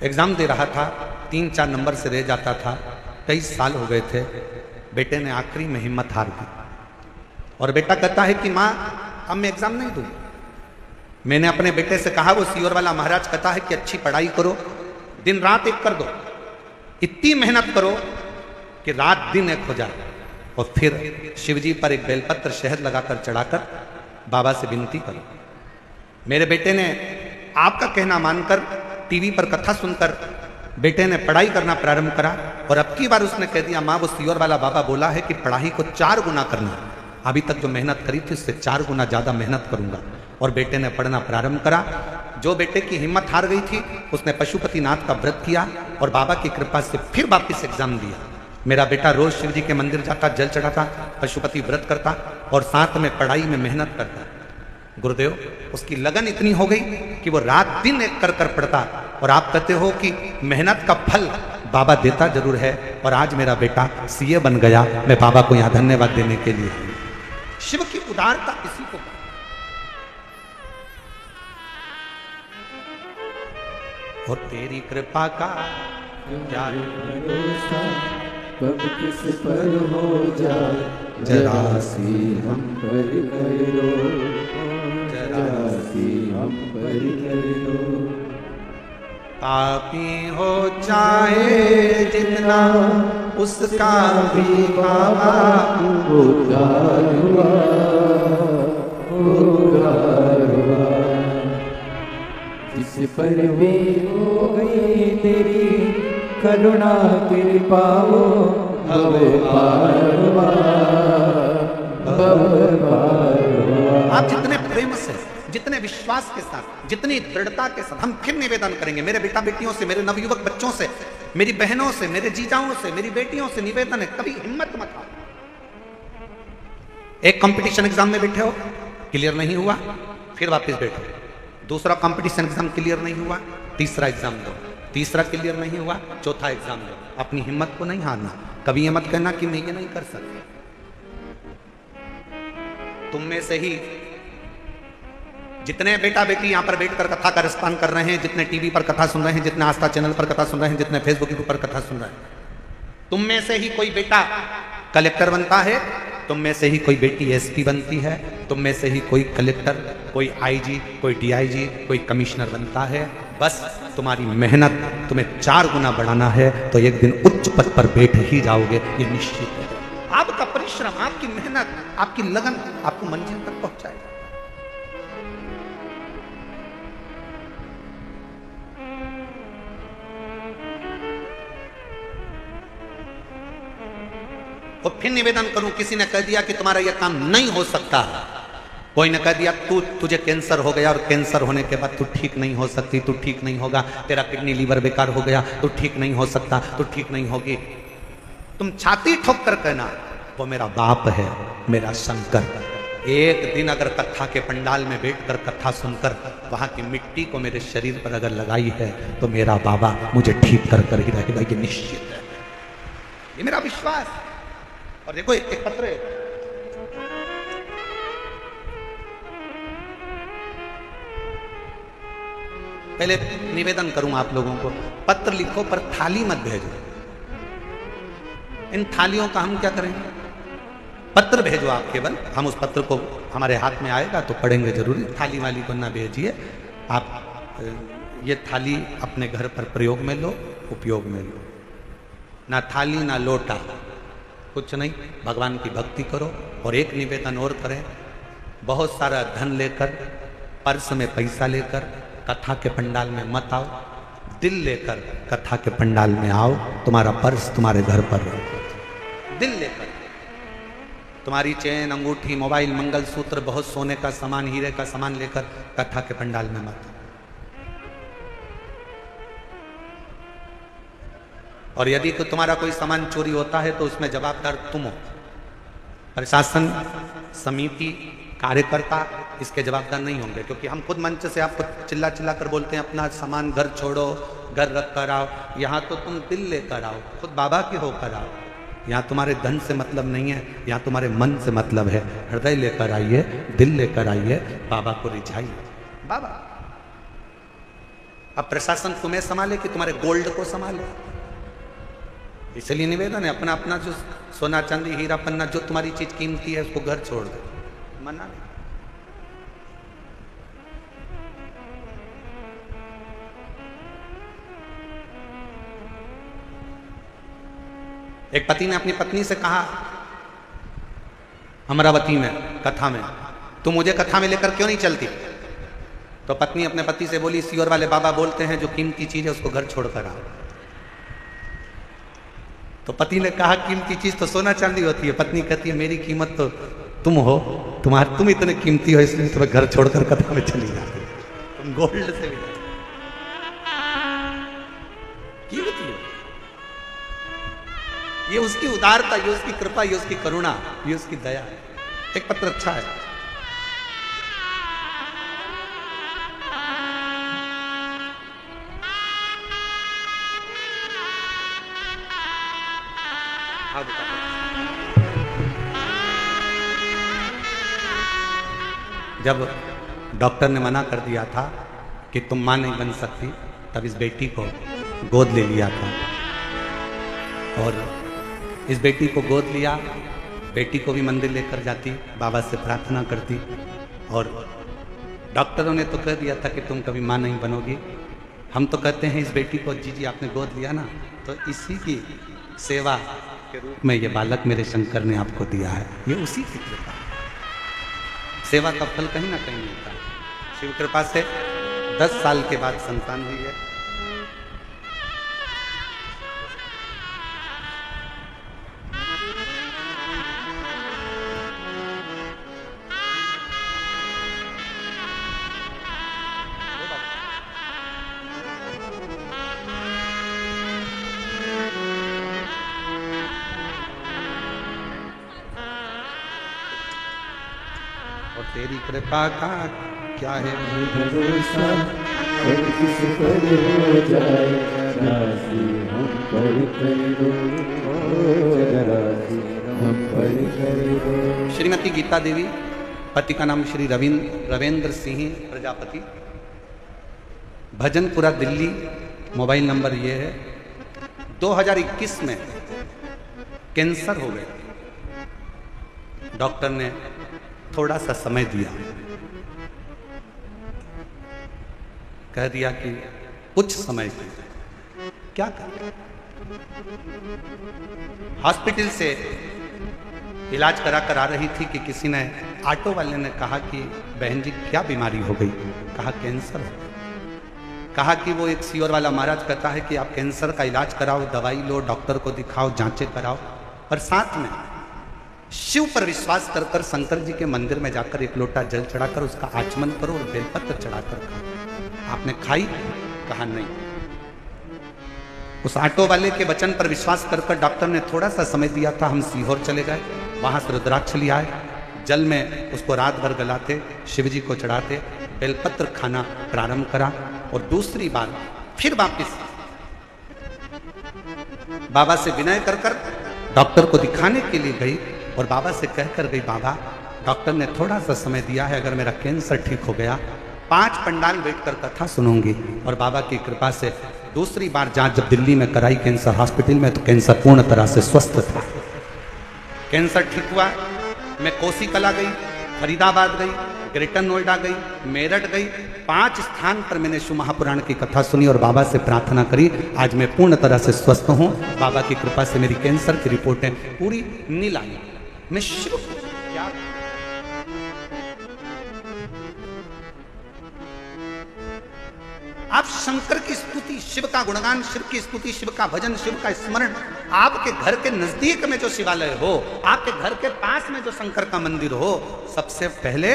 एग्ज़ाम दे रहा था, 3-4 नंबर से रह जाता था। 23 साल हो गए थे। बेटे ने आखिरी में हिम्मत हार दी और बेटा कहता है कि माँ अब मैं एग्ज़ाम नहीं दूँ। मैंने अपने बेटे से कहा, वो सियोर वाला महाराज कहता है कि अच्छी पढ़ाई करो, दिन रात एक कर दो, इतनी मेहनत करो कि रात दिन एक हो जाए। और फिर शिवजी पर एक बेलपत्र शहद लगाकर चढ़ाकर बाबा से विनती करो। मेरे बेटे ने आपका कहना मानकर टीवी पर कथा सुनकर बेटे ने पढ़ाई करना प्रारंभ करा। और अब की बार उसने कह दिया, माँ वो सियोर वाला बाबा बोला है कि पढ़ाई को 4 गुना करना। अभी तक जो मेहनत करी थी उससे 4 गुना ज़्यादा मेहनत करूंगा। और बेटे ने पढ़ना प्रारंभ करा। जो बेटे की हिम्मत हार गई थी उसने पशुपतिनाथ का व्रत किया और बाबा की कृपा से फिर वापिस एग्जाम दिया। मेरा बेटा रोज शिव जी के मंदिर जाता, जल चढ़ाता, पशुपति व्रत करता और साथ में पढ़ाई में मेहनत करता। गुरुदेव, उसकी लगन इतनी हो गई कि वो रात दिन एक कर कर पढ़ता। और आप कहते हो कि मेहनत का फल बाबा देता जरूर है। और आज मेरा बेटा सीए बन गया। मैं बाबा को यहाँ धन्यवाद देने के लिए। शिव की उदारता इसी को। और तेरी कृपा का क्या भरोसा कब किस पर हो जाए, जरा सी हम पर कर दो, जरा सी हम पर कर दो। पापी हो चाहे जितना उसका भी बाबा उद्धार हुआ, उद्धार हुआ। जिस पर भी हो गई तेरी करुणा कृपा हो, भव पार हुआ, भव पार हुआ। आप जितने प्रेम से, जितने विश्वास के साथ, जितनी दृढ़ता के साथ हम फिर निवेदन करेंगे, मेरे बेटा बेटियों से, मेरे नवयुवक बच्चों से, मेरी बहनों से, मेरे जीजाओं से, मेरी बेटियों से निवेदन है, कभी हिम्मत मत हारो। एक कंपटीशन एग्जाम में बैठे हो, क्लियर नहीं हुआ, फिर वापस बैठो। दूसरा कंपटीशन एग्जाम क्लियर नहीं हुआ, तीसरा एग्जाम दो। तीसरा क्लियर नहीं हुआ, चौथा एग्जाम दो। अपनी हिम्मत को नहीं हारना। कभी ये मत कहना कि मैं ये नहीं कर सकती। तुम में से ही जितने बेटा बेटी यहां पर बैठकर कथा का रसपान कर रहे हैं, जितने टीवी पर कथा सुन रहे हैं, जितने आस्था चैनल पर कथा सुन रहे हैं, जितने फेसबुक के ऊपर कथा सुन रहे हैं, तुम में से ही कोई बेटा कलेक्टर बनता है, तुम में से ही कोई बेटी एसपी बनती है, तुम में से ही कोई कलेक्टर, कोई आईजी, कोई डीआईजी, कोई कमिश्नर बनता है। बस तुम्हारी मेहनत तुम्हें 4 गुना बढ़ाना है तो एक दिन उच्च पद पर बैठ ही जाओगे, ये निश्चित है। आपका परिश्रम, आपकी मेहनत, आपकी लगन आपको मंजिल तक पहुंचाएगा। और फिर निवेदन करूं, किसी ने कह दिया कि तुम्हारा यह काम नहीं हो सकता, कोई ने कह दिया तुझे कैंसर हो गया और कैंसर होने के बाद तू ठीक नहीं हो सकती, तू ठीक नहीं होगा, तेरा किडनी लीवर बेकार हो गया, तू ठीक नहीं हो सकता, तू ठीक नहीं होगी, तुम छाती ठोक कर कहना वो मेरा बाप है, मेरा शंकर। एक दिन अगर कथा के पंडाल में बैठकर कथा सुनकर वहां की मिट्टी को मेरे शरीर पर अगर लगाई है तो मेरा बाबा मुझे ठीक कर कर ही रहेगा, ये निश्चित है, ये मेरा विश्वास। और देखो एक पत्र है, पहले निवेदन करूं आप लोगों को, पत्र लिखो पर थाली मत भेजो। इन थालियों का हम क्या करेंगे? पत्र भेजो आप केवल, हम उस पत्र को हमारे हाथ में आएगा तो पढ़ेंगे जरूर। थाली वाली को ना भेजिए आप, ये थाली अपने घर पर प्रयोग में लो, उपयोग में लो। ना थाली ना लोटा, कुछ नहीं, भगवान की भक्ति करो। और एक निवेदन और करें, बहुत सारा धन लेकर, पर्स में पैसा लेकर कथा के पंडाल में मत आओ, दिल लेकर कथा के पंडाल में आओ। तुम्हारा पर्स तुम्हारे घर पर रखो, दिल लेकर। तुम्हारी चेन, अंगूठी, मोबाइल, मंगलसूत्र, बहुत सोने का सामान, हीरे का सामान लेकर कथा के पंडाल में मत। और यदि तो तुम्हारा कोई सामान चोरी होता है तो उसमें जवाबदार तुम हो। प्रशासन, समिति, कार्यकर्ता इसके जवाबदार नहीं होंगे, क्योंकि हम खुद मंच से आपको चिल्ला चिल्ला कर बोलते हैं अपना सामान घर छोड़ो, घर रख कर आओ। यहाँ तो तुम दिल लेकर आओ, खुद बाबा के होकर आओ। यहाँ तुम्हारे धन से मतलब नहीं है, यहाँ तुम्हारे मन से मतलब है। हृदय लेकर आइए, दिल लेकर आइए, बाबा को रिझाइए। बाबा, अब प्रशासन तुम्हें संभाले कि तुम्हारे गोल्ड को संभाले? इसलिए निवेदन है, अपना अपना जो सोना चांदी हीरा पन्ना जो तुम्हारी चीज कीमती है उसको घर छोड़ दो, मना नहीं। एक पति ने अपनी पत्नी से कहा अमरावती में कथा में, तुम मुझे कथा में लेकर क्यों नहीं चलती? तो पत्नी अपने पति से बोली, सीओर वाले बाबा बोलते हैं जो कीमती चीज है उसको घर छोड़कर आओ। तो पति ने कहा कीमती चीज तो सोना चांदी होती है। पत्नी कहती है मेरी कीमत तो तुम हो, तुम इतने कीमती हो इसलिए तुम्हें घर छोड़कर कथा में चली जाती है। तुम गोल्ड से भी कीमती हो। ये उसकी उदारता, ये उसकी कृपा, ये उसकी करुणा, ये उसकी दया है। एक पत्र अच्छा है। जब डॉक्टर ने मना कर दिया था कि तुम मां नहीं बन सकती, तब इस बेटी को गोद ले लिया था। और इस बेटी को गोद लिया, बेटी को भी मंदिर लेकर जाती, बाबा से प्रार्थना करती। और डॉक्टरों ने तो कह दिया था कि तुम कभी मां नहीं बनोगी। हम तो कहते हैं इस बेटी को, जी आपने गोद लिया ना, तो इसी की सेवा के रूप में ये बालक मेरे शंकर ने आपको दिया है। ये उसी की कृपा, सेवा का फल कहीं ना कहीं मिलता है। शिव कृपा से 10 साल के बाद संतान हुई है। तेरी कृपा का क्या है भरोसा, कब किस पर हो जाए, जरा सी हम पर कर दो, जरा सी हम पर कर दो। श्रीमती गीता देवी पति का नाम श्री रविंद्र सिंह प्रजापति, भजनपुरा दिल्ली। मोबाइल नंबर ये है। 2021 में कैंसर हो गया। डॉक्टर ने थोड़ा सा समय दिया, कह दिया कि कुछ समय के क्या करें। हॉस्पिटल से इलाज करा कर आ रही थी कि किसी ने, ऑटो वाले ने कहा कि बहन जी क्या बीमारी हो गई। कहा कैंसर हो गया। कहा कि वो एक सीवर वाला महाराज कहता है कि आप कैंसर का इलाज कराओ, दवाई लो, डॉक्टर को दिखाओ, जांचें कराओ, और साथ में शिव पर विश्वास कर कर शंकर जी के मंदिर में जाकर एक लोटा जल चढ़ाकर उसका आचमन करो और बेलपत्र चढ़ाकर खाओ। आपने खाई? कहा नहीं। उस ऑटो वाले के वचन पर विश्वास कर कर डॉक्टर ने थोड़ा सा समय दिया था। हम सीहोर चले गए, वहां से रुद्राक्ष ले आए, जल में उसको रात भर गलाते, शिव जी को चढ़ाते, बेलपत्र खाना प्रारंभ करा। और दूसरी बार फिर वापिस बाबा से विनय कर कर डॉक्टर को दिखाने के लिए गई और बाबा से कहकर गई, बाबा डॉक्टर ने थोड़ा सा समय दिया है, अगर मेरा कैंसर ठीक हो गया 5 पंडाल बैठकर कथा सुनूंगी। और बाबा की कृपा से दूसरी बार जांच जब दिल्ली में कराई कैंसर हॉस्पिटल में, तो कैंसर पूर्ण तरह से स्वस्थ था। कैंसर ठीक हुआ। मैं कोसी कला गई, फरीदाबाद गई, ग्रेटर नोएडा गई, मेरठ गई, 5 स्थान पर मैंने शिव महापुराण की कथा सुनी और बाबा से प्रार्थना करी। आज मैं पूर्ण तरह से स्वस्थ हूँ। बाबा की कृपा से मेरी कैंसर की रिपोर्टें पूरी नील आई। मैं शिव क्या आप शंकर की स्तुति, शिव का गुणगान, शिव की स्तुति, शिव का भजन, शिव का स्मरण, आपके घर के नजदीक में जो शिवालय हो, आपके घर के पास में जो शंकर का मंदिर हो, सबसे पहले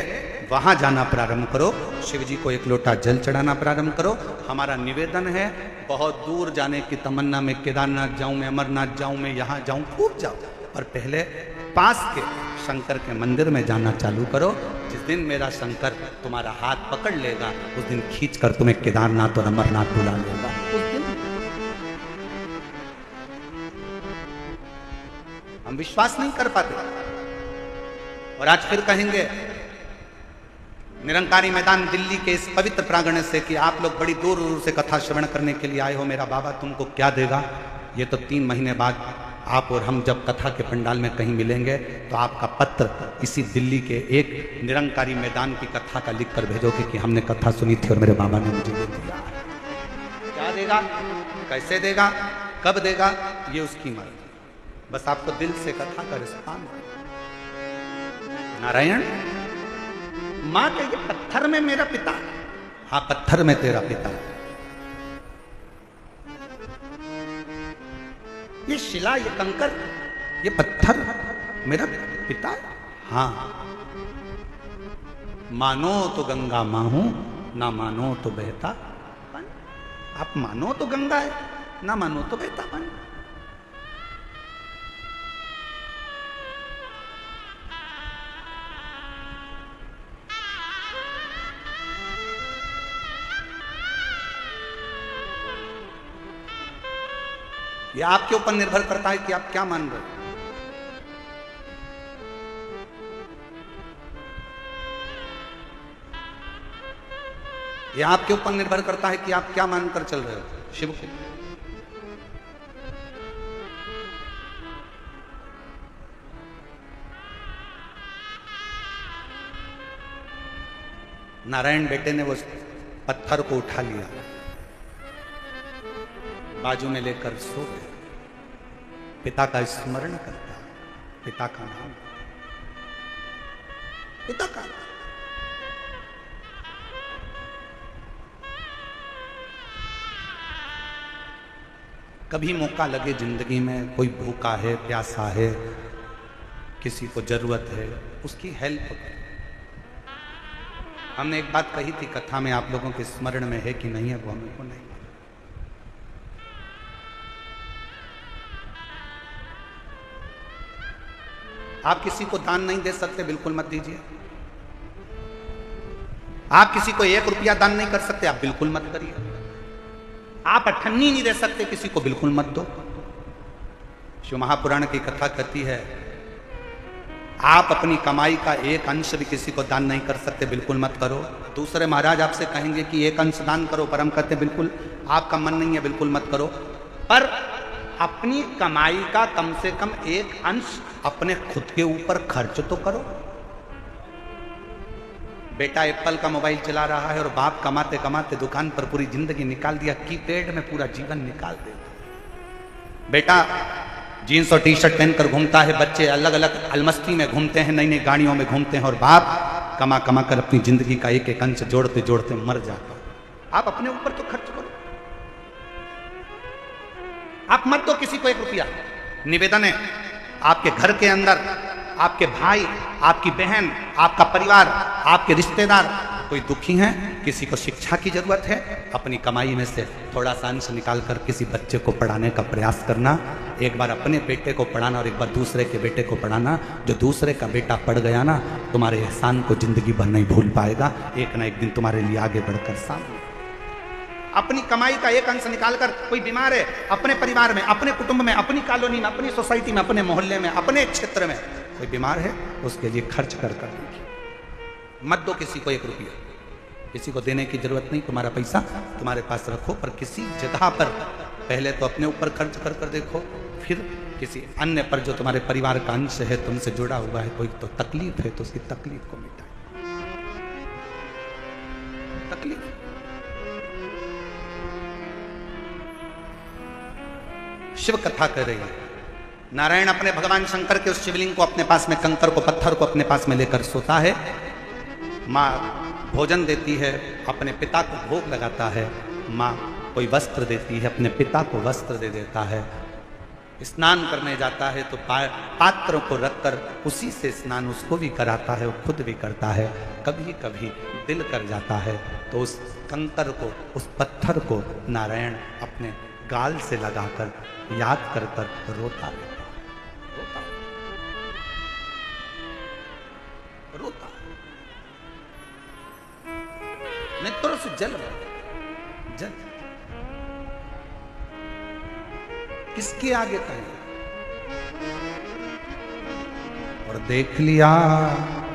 वहां जाना प्रारंभ करो। शिव जी को एक लोटा जल चढ़ाना प्रारंभ करो। हमारा निवेदन है, बहुत दूर जाने की तमन्ना में केदारनाथ जाऊं, मैं अमरनाथ जाऊं, मैं यहां जाऊं, खूब जाओ, पर पहले पास के शंकर के मंदिर में जाना चालू करो। जिस दिन मेरा शंकर तुम्हारा हाथ पकड़ लेगा, उस दिन खींचकर तुम्हें केदारनाथ और अमरनाथ बुला लेगा। उस दिन हम विश्वास नहीं कर पाते, और आज फिर कहेंगे निरंकारी मैदान दिल्ली के इस पवित्र प्रांगण से कि आप लोग बड़ी दूर दूर से कथा श्रवण करने के लिए आए हो, मेरा बाबा तुमको क्या देगा। ये तो 3 महीने बाद आप और हम जब कथा के पंडाल में कहीं मिलेंगे तो आपका पत्र इसी दिल्ली के एक निरंकारी मैदान की कथा का लिख कर भेजोगे कि हमने कथा सुनी थी और मेरे बाबा ने मुझे दे दिया। क्या देगा, कैसे देगा, कब देगा, ये उसकी मर्जी। बस आपको दिल से कथा का रिस्पॉन्स। नारायण मां के ये पत्थर में मेरा पिता, हाँ पत्थर में तेरा पिता, ये शिला, ये कंकर, ये पत्थर मेरा पिता, हाँ। मानो तो गंगा मां हूं, ना मानो तो बहता पानी। आप मानो तो गंगा है, ना मानो तो बहता पानी। यह आपके ऊपर निर्भर करता है कि आप क्या मान रहे हो। यह आपके ऊपर निर्भर करता है कि आप क्या मानकर चल रहे हो शिव को। नारायण बेटे ने वो पत्थर को उठा लिया, बाजू में लेकर सो गए। पिता का स्मरण करता, पिता का नाम, पिता का नाम। कभी मौका लगे जिंदगी में, कोई भूखा है, प्यासा है, किसी को जरूरत है, उसकी हेल्प करें। हमने एक बात कही थी कथा में, आप लोगों के स्मरण में है कि नहीं है वो हमें को नहीं। आप किसी को दान नहीं दे सकते, बिल्कुल मत दीजिए। आप किसी को 1 रुपया दान नहीं कर सकते, आप बिल्कुल मत करिए। आप अठन्नी नहीं दे सकते किसी को, बिल्कुल मत दो। शिव महापुराण की कथा कहती है, आप अपनी कमाई का एक अंश भी किसी को दान नहीं कर सकते, बिल्कुल मत करो। दूसरे महाराज आपसे कहेंगे कि एक अंश दान करो, पर हम कहते बिल्कुल आपका मन नहीं है, बिल्कुल मत करो। पर अपनी कमाई का कम से कम एक अंश अपने खुद के ऊपर खर्च तो करो। बेटा एप्पल का मोबाइल चला रहा है और बाप कमाते कमाते दुकान पर पूरी जिंदगी निकाल दिया, कीपैड में पूरा जीवन निकाल देता। बेटा जीन्स और टी शर्ट पहनकर घूमता है, बच्चे अलग अलग अलमस्ती में घूमते हैं, नई नई गाड़ियों में घूमते हैं, और बाप कमा कमा कर अपनी जिंदगी का एक एक अंश जोड़ते जोड़ते मर जाता। आप अपने ऊपर तो खर्च करो, आप मत दो किसी को एक रुपया। निवेदन है, आपके घर के अंदर आपके भाई, आपकी बहन, आपका परिवार, आपके रिश्तेदार कोई दुखी हैं, किसी को शिक्षा की जरूरत है, अपनी कमाई में से थोड़ा सा अंश निकालकर किसी बच्चे को पढ़ाने का प्रयास करना। एक बार अपने बेटे को पढ़ाना और एक बार दूसरे के बेटे को पढ़ाना। जो दूसरे का बेटा पढ़ गया ना, तुम्हारे एहसान को जिंदगी भर नहीं भूल पाएगा, एक ना एक दिन तुम्हारे लिए आगे बढ़कर सामने। अपनी कमाई का एक अंश निकालकर, कोई बीमार है, अपने परिवार में, अपने कुटुंब में, अपनी कॉलोनी में, अपनी सोसाइटी में, अपने मोहल्ले में, अपने क्षेत्र में कोई बीमार है, उसके लिए खर्च कर दीजिए। मत दो किसी को एक रुपया, किसी को देने की जरूरत नहीं। तुम्हारा पैसा तुम्हारे पास रखो, पर किसी जगह पर पहले तो अपने ऊपर खर्च कर कर देखो, फिर किसी अन्य पर जो तुम्हारे परिवार का अंश है, तुमसे जुड़ा हुआ है, कोई तो तकलीफ है तो उसकी तकलीफ को मिटाए। तकलीफ शिव कथा कर रही है। नारायण अपने भगवान शंकर के उस शिवलिंग को अपने पास में, कंकर को, पत्थर को अपने पास में लेकर सोता है। माँ भोजन देती है, अपने पिता को भोग लगाता है। माँ कोई वस्त्र देती है, अपने पिता को वस्त्र दे देता है। स्नान करने जाता है तो पात्रों को रखकर उसी से स्नान उसको भी कराता है, वो खुद भी करता है। कभी कभी दिल कर जाता है तो उस कंकर को, उस पत्थर को नारायण अपने गाल से लगाकर याद कर कर रोता है, रोता नेत्रों से जल जल। किसके आगे कहें? और देख लिया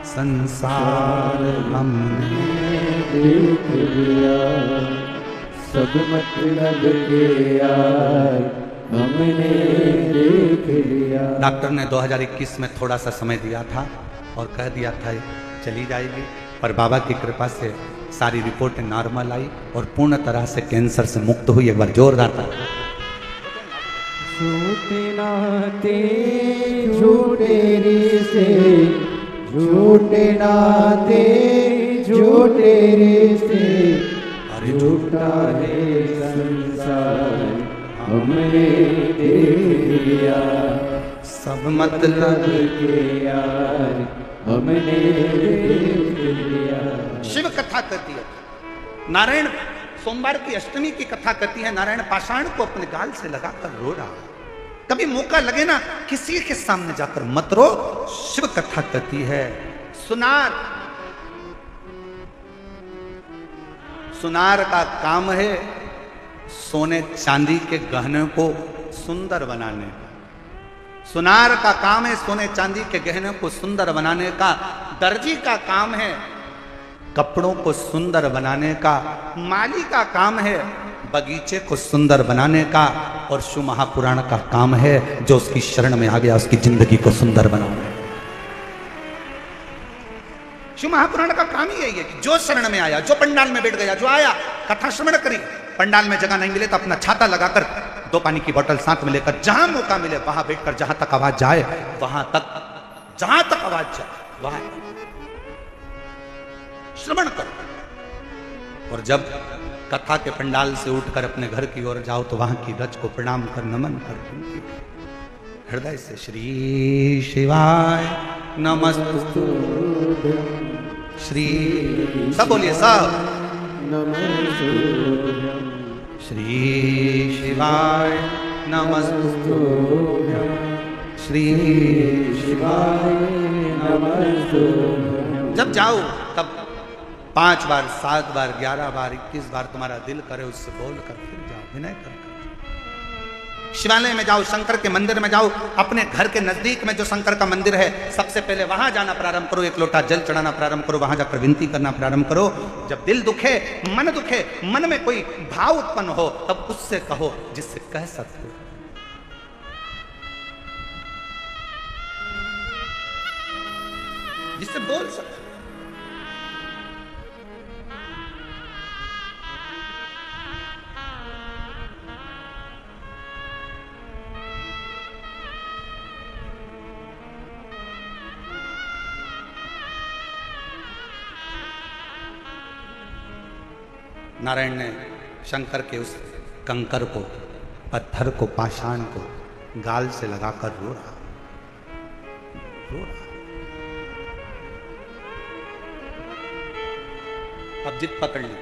संसार हमने, देख लिया सब मतलब के यार हमने देख लिया। डॉक्टर ने 2021 में थोड़ा सा समय दिया था और कह दिया था चली जाएगी, पर बाबा की कृपा से सारी रिपोर्टें नॉर्मल आई और पूर्ण तरह से कैंसर से मुक्त हुई। एक बार जोरदार था। झूठे नाते झूठे रिश्ते, झूठे नाते झूठे रिश्ते, झूठा है संसार हमने देख लिया सब मतलब के यार हमने देख लिया। शिव कथा कहती है, नारायण सोमवार की अष्टमी की कथा कहती है। नारायण पाषाण को अपने गाल से लगाकर रो रहा है। कभी मौका लगे ना, किसी के सामने जाकर मत रो। शिव कथा कहती है, सुनार, सुनार का काम है सोने चांदी के गहने को सुंदर बनाने। सुनार का काम है सोने चांदी के गहने को सुंदर बनाने का। दर्जी का काम है कपड़ों को सुंदर बनाने का। माली का काम है बगीचे को सुंदर बनाने का। और शिव महापुराण का काम है जो उसकी शरण में आ गया उसकी जिंदगी को सुंदर बनाना। शिव महापुराण का काम ही यही है कि जो शरण में आया, जो पंडाल में बैठ गया, जो आया, कथा श्रवण करी, पंडाल में जगह नहीं मिले तो अपना छाता लगाकर, 2 पानी की बोतल साथ में लेकर, जहां मौका मिले वहां बैठकर, जहां तक आवाज जाए वहां तक, जहां तक आवाज जाए वहां श्रवण करो। और जब कथा के पंडाल से उठकर अपने घर की ओर जाओ तो वहां की रज को प्रणाम कर, नमन कर, हृदय से श्री शिवाय नमस्तु, श्री, सब बोलिए सब, श्री शिवाय नमस्तु, श्री शिवाय नमस्तु। जब जाओ तब 5 बार, 7 बार, 11 बार, 21 बार तुम्हारा दिल करे उससे बोल कर फिर जाओ, विनय कर। शिवालय में जाओ, शंकर के मंदिर में जाओ, अपने घर के नजदीक में जो शंकर का मंदिर है सबसे पहले वहां जाना प्रारंभ करो, एक लोटा जल चढ़ाना प्रारंभ करो, वहां जाकर विनती करना प्रारंभ करो। जब दिल दुखे, मन दुखे, मन में कोई भाव उत्पन्न हो, तब उससे कहो जिससे कह सकते हो। जिससे बोल सकते। नारायण ने शंकर के उस कंकर को, पत्थर को, पाषाण को गाल से लगाकर रो रहा। अब जिद पकड़ ली,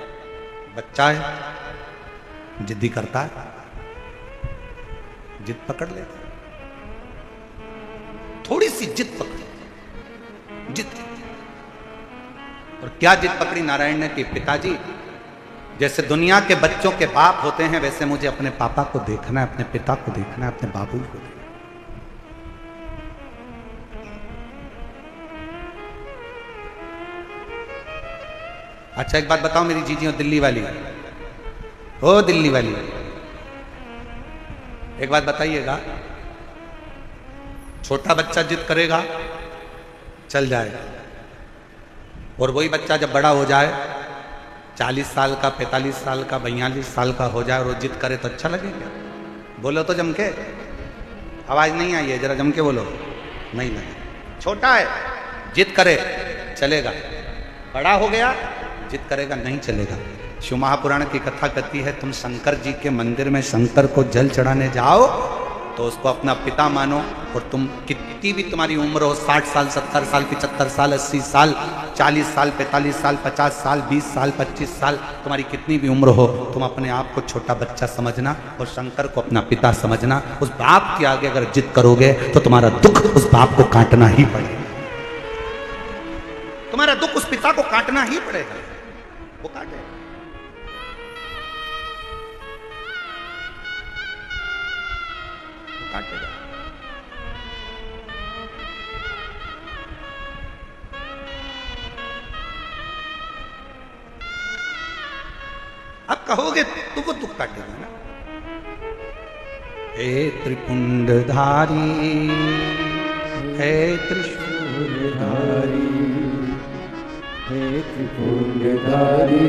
बच्चा है, जिद्दी करता है, जिद पकड़ ले, थोड़ी सी जिद पकड़ी, जिद। और क्या जिद पकड़ी नारायण ने कि पिताजी, जैसे दुनिया के बच्चों के बाप होते हैं वैसे मुझे अपने पापा को देखना है, अपने पिता को देखना है, अपने बाबू को देखना है। अच्छा एक बात बताओ मेरी जीजी और दिल्ली वाली, ओ दिल्ली वाली, एक बात बताइएगा, छोटा बच्चा जिद करेगा चल जाएगा, और वही बच्चा जब बड़ा हो जाए, 40 साल का, 45 साल का, 42 साल का हो जाए और वो जिद करे तो अच्छा लगेगा? बोलो तो जम के, आवाज नहीं आई है, जरा जम के बोलो। नहीं लगे। छोटा है जिद करे चलेगा, बड़ा हो गया जिद करेगा नहीं चलेगा। शिव महापुराण की कथा कहती है, तुम शंकर जी के मंदिर में शंकर को जल चढ़ाने जाओ तो उसको अपना पिता मानो, और तुम कितनी भी तुम्हारी उम्र हो, 60 साल, 70 साल, 75 साल, 80 साल, 40 साल, 45 साल, 50 साल, 20 साल, 25 साल, तुम्हारी कितनी भी उम्र हो, तुम अपने आप को छोटा बच्चा समझना और शंकर को अपना पिता समझना। उस बाप के आगे अगर जिद करोगे तो तुम्हारा दुख उस बाप को काटना ही पड़ेगा, तुम्हारा दुख उस पिता को काटना ही पड़ेगा, वो काटे। काटेगा। अब कहोगे तुमको दुख काटेगा ना। हे त्रिपुंडधारी, हे त्रिशूलधारी, हे त्रिपुंडधारी,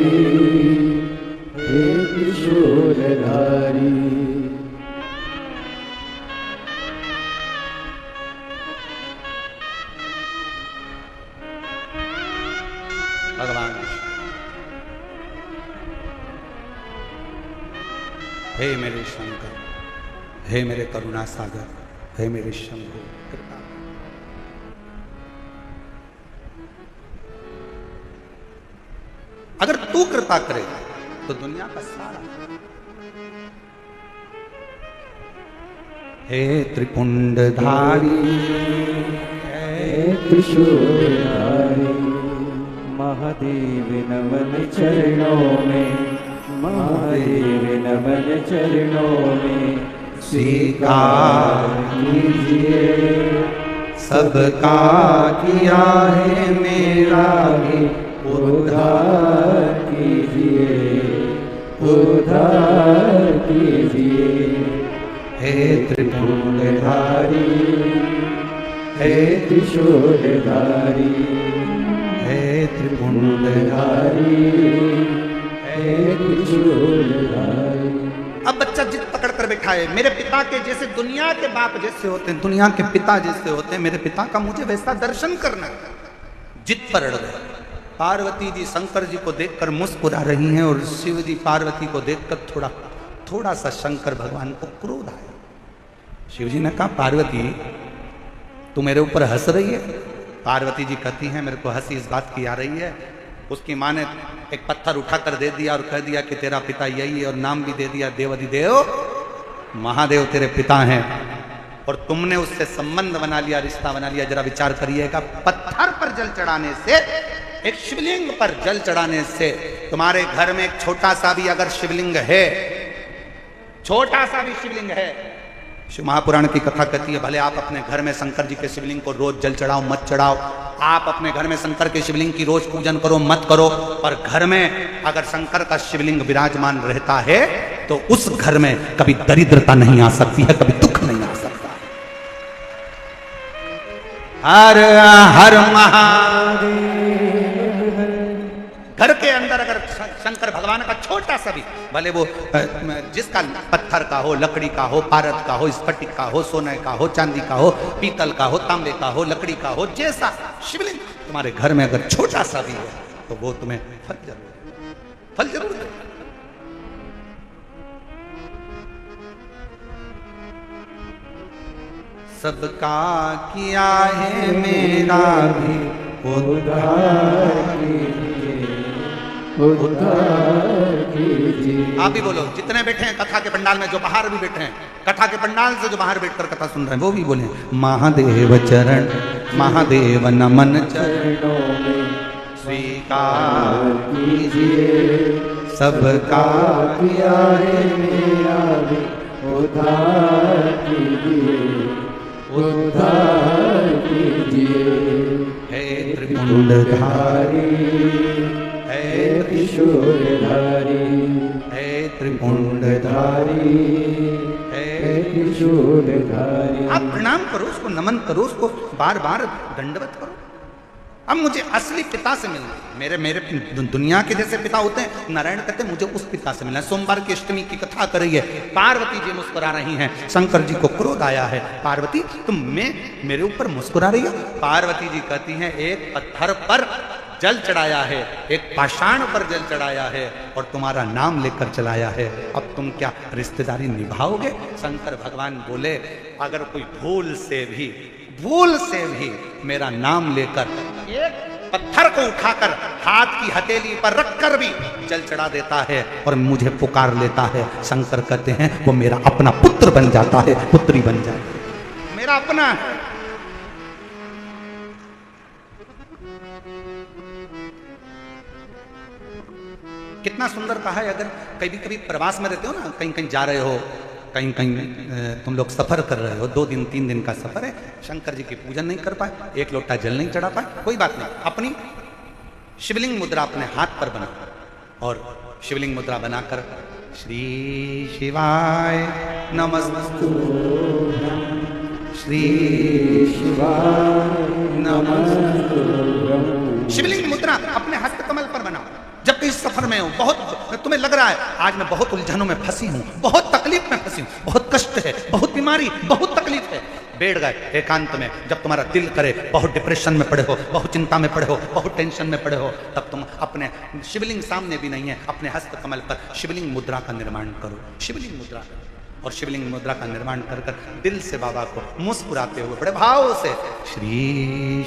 हे त्रिशूलधारी, भगवान हे मेरे शंकर, हे मेरे करुणा सागर, हे मेरे शंभु, कृपा। अगर तू कृपा करेगा तो दुनिया का सारा। हे त्रिपुंडधारी, हे त्रिशूलधारी, महादेव नमन चरणों में, महादेव नमन चरणों में, स्वीकार कीजिए सबका किया है मेरा भी उद्धार कीजिए, उद्धार कीजिए। हे त्रिपुंडधारी, हे त्रिशूलधारी, हे त्रिपुंडधारी, हे त्रिशूलधारी। अब बच्चा जिद पकड़ कर बैठा है, मेरे पिता के जैसे दुनिया के बाप जैसे होते हैं, दुनिया के पिता जैसे होते हैं, मेरे पिता का मुझे वैसा दर्शन करना है। जिद पर अड़ गए। पार्वती जी शंकर जी को देखकर मुस्कुरा रही हैं और शिव जी पार्वती को देखकर थोड़ा सा शंकर भगवान को क्रोध आया। शिव जी ने कहा, पार्वती तू मेरे ऊपर हंस रही है? पार्वती जी कहती हैं, मेरे को हंसी इस बात की आ रही है, उसकी माँ ने एक पत्थर उठाकर दे दिया और कह दिया कि तेरा पिता यही है, और नाम भी दे दिया देवाधिदेव, महादेव तेरे पिता हैं, और तुमने उससे संबंध बना लिया, रिश्ता बना लिया। जरा विचार करिएगा, पत्थर पर जल चढ़ाने से, एक शिवलिंग पर जल चढ़ाने से, तुम्हारे घर में एक छोटा सा भी अगर शिवलिंग है, छोटा सा भी शिवलिंग है, शिव महापुराण की कथा कहती है, भले आप अपने घर में शंकर जी के शिवलिंग को रोज जल चढ़ाओ मत चढ़ाओ, आप अपने घर में शंकर के शिवलिंग की रोज पूजन करो मत करो, पर घर में अगर शंकर का शिवलिंग विराजमान रहता है तो उस घर में कभी दरिद्रता नहीं आ सकती है, कभी दुख नहीं आ सकता। हर हर महादेव। घर के अंदर अगर शंकर भगवान का छोटा सा भी, भले वो जिसका पत्थर का हो, लकड़ी का हो, पारद का हो, स्फटिक का हो, सोने का हो, चांदी का हो, पीतल का हो, तांबे का हो, लकड़ी का हो, जैसा शिवलिंग तुम्हारे घर में अगर छोटा सा भी है तो वो तुम्हें फल जरूर देगा। सबका किया है मेरा भी उद्धार कीजिए। आप भी बोलो, जितने बैठे हैं कथा के पंडाल में, जो बाहर भी बैठे हैं, कथा के पंडाल से जो बाहर बैठकर कथा सुन रहे हैं, वो भी बोले महादेव चरण महादेव नमन चरणों में स्वीकार कीजिए। सबका किया है मेरा भी उद्धार कीजिए, उद्धार कीजिए। हे त्रिपुंडधारी, हे त्रिशूलधारी, हे त्रिपुंडधारी, हे त्रिशूलधारी। आप प्रणाम करो उसको, नमन करो उसको, बार बार दंडवत करो। अब मुझे असली पिता से मिलना, मेरे दुनिया के जैसे पिता होते हैं, नारायण कहते हैं मुझे उस पिता से मिलना। सोमवार की अष्टमी की कथा कर रही है, पार्वती जी मुस्कुरा रही हैं, शंकर जी को क्रोध आया है, पार्वती तुम मेरे ऊपर मुस्कुरा रही हो। पार्वती जी कहती हैं एक पत्थर पर जल चढ़ाया है, एक पाषाण पर जल चढ़ाया है और तुम्हारा नाम लेकर चलाया है, अब तुम क्या रिश्तेदारी निभाओगे? शंकर भगवान बोले अगर कोई भूल से भी मेरा नाम लेकर एक पत्थर को उठाकर हाथ की हथेली पर रखकर भी जल चढ़ा देता है और मुझे पुकार लेता है, शंकर कहते हैं वो मेरा अपना पुत्र बन जाता है, पुत्री बन जाती है, मेरा अपना है। कितना सुंदर कहा है। अगर कभी प्रवास में रहते हो ना, कहीं जा रहे हो, कहीं तुम लोग सफर कर रहे हो, 2 दिन 3 दिन का सफर है, शंकर जी की पूजन नहीं कर पाए, एक लोटा जल नहीं चढ़ा पाए, कोई बात नहीं, अपनी शिवलिंग मुद्रा अपने हाथ पर बना और शिवलिंग मुद्रा बनाकर श्री शिवाय नमस्तु, श्री शिवाय नमस्तु। शिवलिंग मुद्रा अपने हस्त कमल पर बनाओ। जब कहीं सफर में हो, बहुत तुम्हें लग रहा है आज मैं बहुत उलझनों में फंसी हूं, बहुत तकलीफ में फंसी हूं, बहुत कष्ट है, बहुत बीमारी, बहुत तकलीफ है, बैठ गए एकांत में, जब तुम्हारा दिल करे, बहुत डिप्रेशन में पड़े हो, बहुत चिंता में पड़े हो, बहुत टेंशन में पड़े हो, तब तुम अपने शिवलिंग सामने भी नहीं है, अपने हस्त कमल पर शिवलिंग मुद्रा का निर्माण करो, शिवलिंग मुद्रा। और शिवलिंग मुद्रा का निर्माण कर दिल से बाबा को मुस्कुराते हुए बड़े भाव से श्री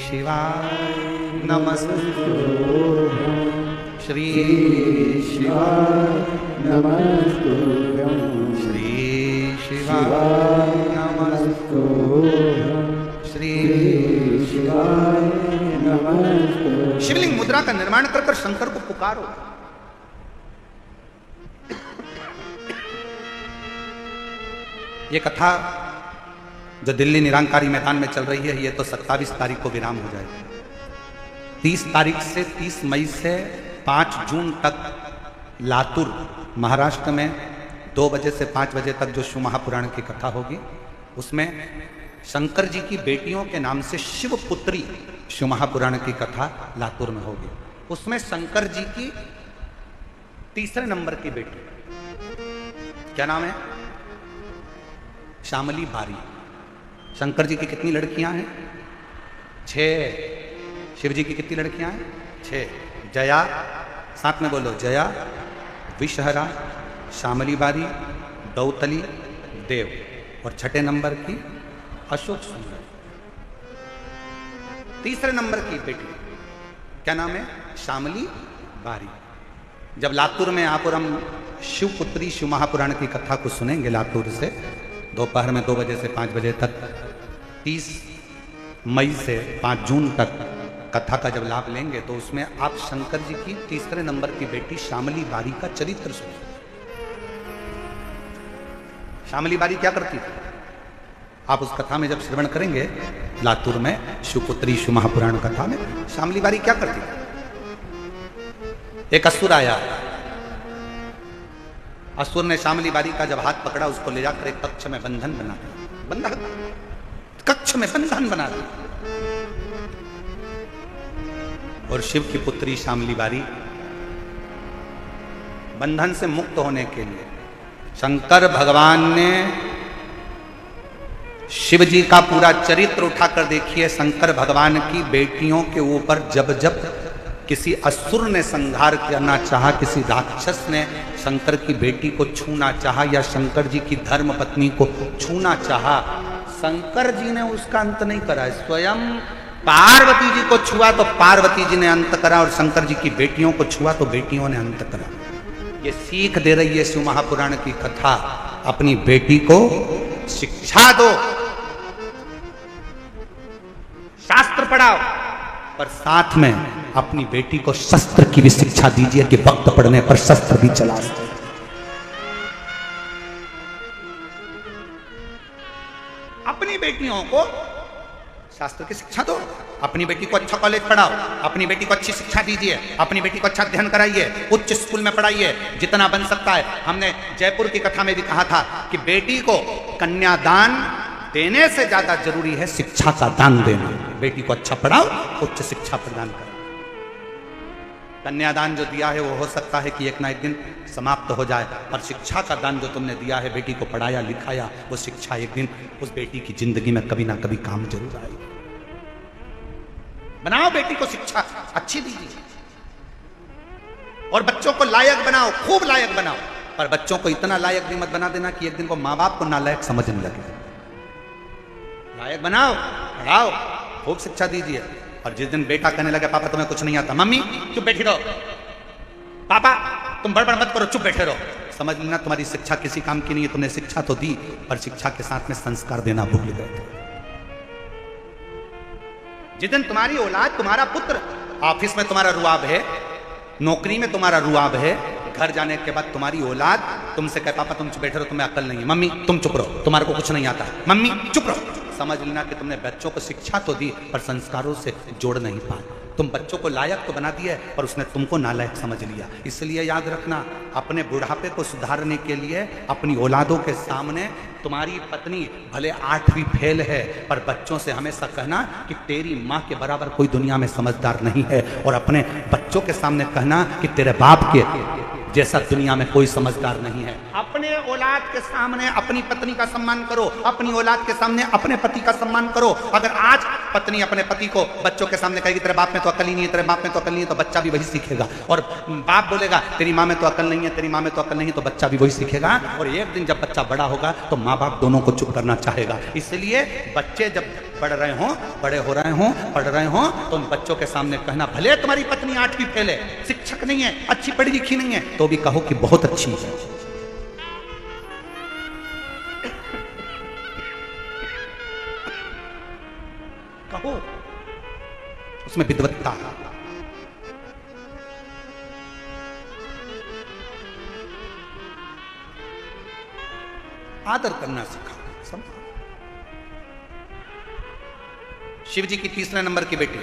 शिवाय नमस्तु, श्री शिवाय नमस्तु, श्री शिवाय नमस्तु, श्री शिवाय नमस्तु। शिवलिंग मुद्रा का निर्माण कर शंकर को पुकारो। ये कथा जो दिल्ली निरंकारी मैदान में चल रही है, ये तो 27 तारीख को विराम हो जाएगी। 30 तारीख से 30 मई से 5 जून तक लातूर महाराष्ट्र में 2 बजे से 5 बजे तक जो शिव महापुराण की कथा होगी, उसमें शंकर जी की बेटियों के नाम से शिवपुत्री शिव महापुराण की कथा लातूर में होगी। उसमें शंकर जी की तीसरे नंबर की बेटी, क्या नाम है? श्यामली बारी। शंकर जी की कितनी लड़कियां हैं? 6। शिव जी की कितनी लड़कियां हैं? 6। जया, साथ में बोलो, जया, विषहरा, श्यामली बारी, दौतली, देव, और 6ठे नंबर की अशोक सुंदर। तीसरे नंबर की बेटी क्या नाम है? श्यामली बारी। जब लातूर में आप और हम शिवपुत्री शिव महापुराण की कथा को सुनेंगे लातूर से, दोपहर में 2 बजे से 5 बजे तक, 30 मई से 5 जून तक कथा का जब लाभ लेंगे, तो उसमें आप शंकर जी की तीसरे नंबर की बेटी श्यामली बारी का चरित्र सुनिए। श्यामली बारी क्या करती थी? आप उस कथा में जब श्रवण करेंगे, लातूर में शिवपुत्री शिव महापुराण कथा में शामली बारी क्या करती है। एक असुर आया, असुर ने शामली बारी का जब हाथ पकड़ा, उसको ले जाकर एक कक्ष में बंधन बना दिया, बंधन कक्ष में बंधन बना दिया। और शिव की पुत्री शामली बारी बंधन से मुक्त होने के लिए शंकर भगवान ने शिव जी का पूरा चरित्र उठाकर देखिए। शंकर भगवान की बेटियों के ऊपर जब जब किसी असुर ने संहार करना चाहा, किसी राक्षस ने शंकर की बेटी को छूना चाहा या शंकर जी की धर्म पत्नी को छूना चाहा, शंकर जी ने उसका अंत नहीं करा। स्वयं पार्वती जी को छुआ तो पार्वती जी ने अंत करा, और शंकर जी की बेटियों को छुआ तो बेटियों ने अंत करा। ये सीख दे रही है शिव महापुराण की कथा। अपनी बेटी को शिक्षा दो, शास्त्र पढ़ाओ, पर साथ में अपनी बेटी को शस्त्र की भी शिक्षा दीजिए कि वक्त पड़ने पर शस्त्र भी चला सके। अपनी बेटियों को शास्त्र की शिक्षा दो, अपनी बेटी को अच्छा कॉलेज पढ़ाओ, अपनी बेटी को अच्छी शिक्षा दीजिए, अपनी बेटी को अच्छा अध्ययन कराइए, उच्च स्कूल में पढ़ाइए जितना बन सकता है। हमने जयपुर की कथा में भी कहा था कि बेटी को कन्यादान देने से ज्यादा जरूरी है शिक्षा का दान देना। बेटी को अच्छा पढ़ाओ, उच्च शिक्षा प्रदान करो। कन्यादान जो दिया है वो हो सकता है कि एक ना एक दिन समाप्त हो जाए, पर शिक्षा का दान जो तुमने दिया है, बेटी को पढ़ाया लिखाया, वो शिक्षा एक दिन उस बेटी की जिंदगी में कभी ना कभी काम जरूर आएगी। बनाओ बेटी को शिक्षा अच्छी दीजिए, और बच्चों को लायक बनाओ, खूब लायक बनाओ, पर बच्चों को इतना लायक भी मत बना देना कि एक दिन को माँ बाप को नालायक समझने लगे। लायक बनाओ, पढ़ाओ, खूब शिक्षा दीजिए। और जिस दिन बेटा कहने लगे पापा तुम्हें कुछ नहीं आता, मम्मी चुप बैठी रहो, पापा तुम बड़बड़ मत करो, चुप बैठे रहो, समझ लेना तुम्हारी शिक्षा किसी काम की नहीं है। तुमने शिक्षा तो दी, पर शिक्षा के साथ में संस्कार देना भूल गए थे। जिस दिन तुम्हारी औलाद, तुम्हारा पुत्र ऑफिस में तुम्हारा रुआब है, नौकरी में तुम्हारा रुआब है, घर जाने के बाद तुम्हारी औलाद तुमसे कहे पापा तुम चुप बैठे रहो, तुम्हें अकल नहीं है, मम्मी तुम चुप रहो, तुम्हारे को कुछ नहीं आता, मम्मी चुप रहो, समझ लेना कि तुमने बच्चों को शिक्षा तो दी पर संस्कारों से जोड़ नहीं पाए। तुम बच्चों को लायक तो बना दिया पर उसने तुमको नालायक समझ लिया। इसलिए याद रखना, अपने बुढ़ापे को सुधारने के लिए अपनी औलादों के सामने तुम्हारी पत्नी भले 8वीं फेल है, पर बच्चों से हमेशा कहना कि तेरी माँ के बराबर कोई दुनिया में समझदार नहीं है, और अपने बच्चों के सामने कहना कि तेरे बाप के जैसा दुनिया में कोई समझदार नहीं है। अपने औलाद के सामने अपनी पत्नी का सम्मान करो, अपनी औलाद के सामने अपने पति का सम्मान करो। अगर आज पत्नी अपने पति को बच्चों के सामने कहेगी तेरे बाप में तो अकल ही नहीं है, तेरे बाप में तो अकल नहीं है, तो बच्चा भी वही सीखेगा। और बाप बोलेगा तेरी माँ में तो अकल नहीं है, तेरी माँ में तो अकल नहीं है, तो बच्चा भी वही सीखेगा। और एक दिन जब बच्चा बड़ा होगा तो माँ बाप दोनों को चुप करना चाहेगा। इसलिए बच्चे जब पढ़ रहे हों, बड़े हो रहे हों, पढ़ रहे हों, तो उन बच्चों के सामने कहना, भले तुम्हारी पत्नी 8वीं फेल है, शिक्षक नहीं है, अच्छी पढ़ी लिखी नहीं है, तो भी कहो कि बहुत अच्छी है। कहो, उसमें विद्वत्ता है। आदर करना सिखाओ। शिव जी की 3रे नंबर की बेटी,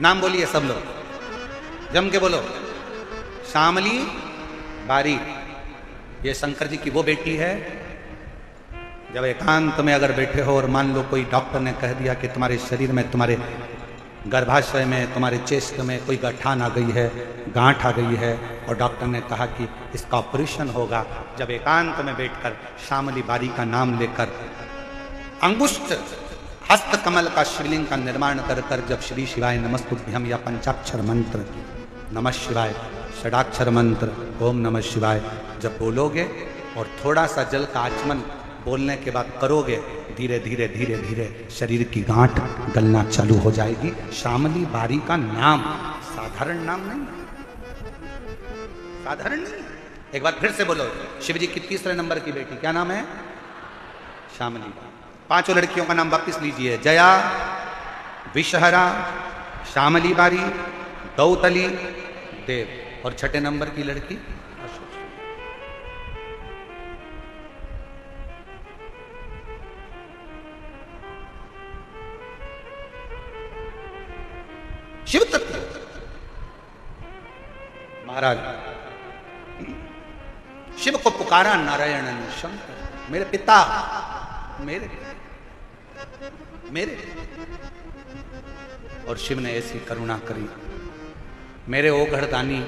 नाम बोलिए सब लोग, जम के बोलो, शामली बारी। ये शंकर जी की वो बेटी है, जब एकांत में अगर बैठे हो और मान लो कोई डॉक्टर ने कह दिया कि तुम्हारे शरीर में, तुम्हारे गर्भाशय में, तुम्हारे चेस्ट में कोई गठान आ गई है, गांठ आ गई है, और डॉक्टर ने कहा कि इसका ऑपरेशन होगा, जब एकांत में बैठकर शामली बारी का नाम लेकर अंगुष्ठ हस्त कमल का शिवलिंग का निर्माण कर कर जब श्री शिवाय नमस्तुभ्यम या पंचाक्षर मंत्र नमः शिवाय, षडाक्षर मंत्र ओम नमः शिवाय जब बोलोगे और थोड़ा सा जल का आचमन बोलने के बाद करोगे, धीरे धीरे धीरे धीरे शरीर की गांठ गलना चालू हो जाएगी। शामली बारी का नाम साधारण नाम नहीं, साधारण नहीं। एक बार फिर से बोलो, शिव जी की 3रे नंबर की बेटी, क्या नाम है? शामली। 5 लड़कियों का नाम वापिस लीजिए, जया, विषहरा, शामली बारी, गौतली, देव, और 6ठे नंबर की लड़की शिव तत्व। महाराज शिव को पुकारा नारायण ने, शंकर मेरे पिता, मेरे और शिव ने ऐसी करुणा करी, मेरे ओघड़दानी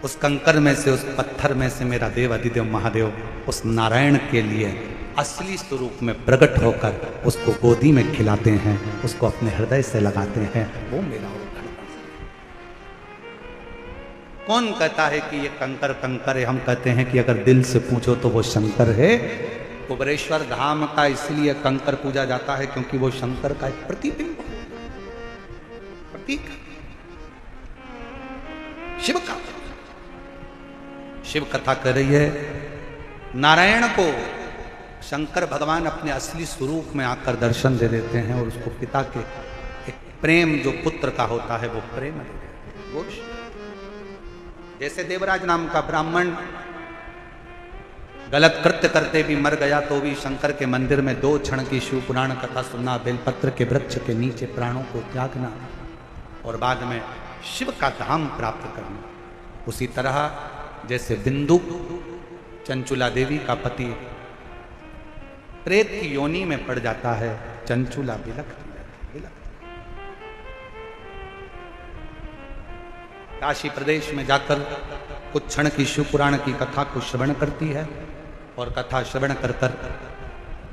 उस कंकर में से, उस पत्थर में से मेरा देव अधिदेव महादेव उस नारायण के लिए असली स्वरूप में प्रकट होकर उसको गोदी में खिलाते हैं, उसको अपने हृदय से लगाते हैं। वो मेरा ओघड़दानी। कौन कहता है कि ये कंकर कंकर है? हम कहते हैं कि अगर दिल से पूछो तो वो शंकर है। कुबरेश्वर धाम का इसलिए कंकर पूजा जाता है क्योंकि वो शंकर का एक प्रतिबिंब, प्रतीक। शिव का, शिव कथा कर रही है, नारायण को शंकर भगवान अपने असली स्वरूप में आकर दर्शन दे देते हैं और उसको पिता के एक प्रेम जो पुत्र का होता है वो प्रेम दे देते हैं। जैसे देवराज नाम का ब्राह्मण गलत कृत्य करते भी मर गया तो भी शंकर के मंदिर में 2 क्षण की शिव पुराण कथा सुनना, बेलपत्र के वृक्ष के नीचे प्राणों को त्यागना और बाद में शिव का धाम प्राप्त करना। उसी तरह जैसे बिंदु चंचुला देवी का पति प्रेत की योनि में पड़ जाता है, चंचुला बिलखती है। काशी प्रदेश में जाकर कुछ क्षण की शिव पुराण की कथा को श्रवण करती है और कथा श्रवण कर कर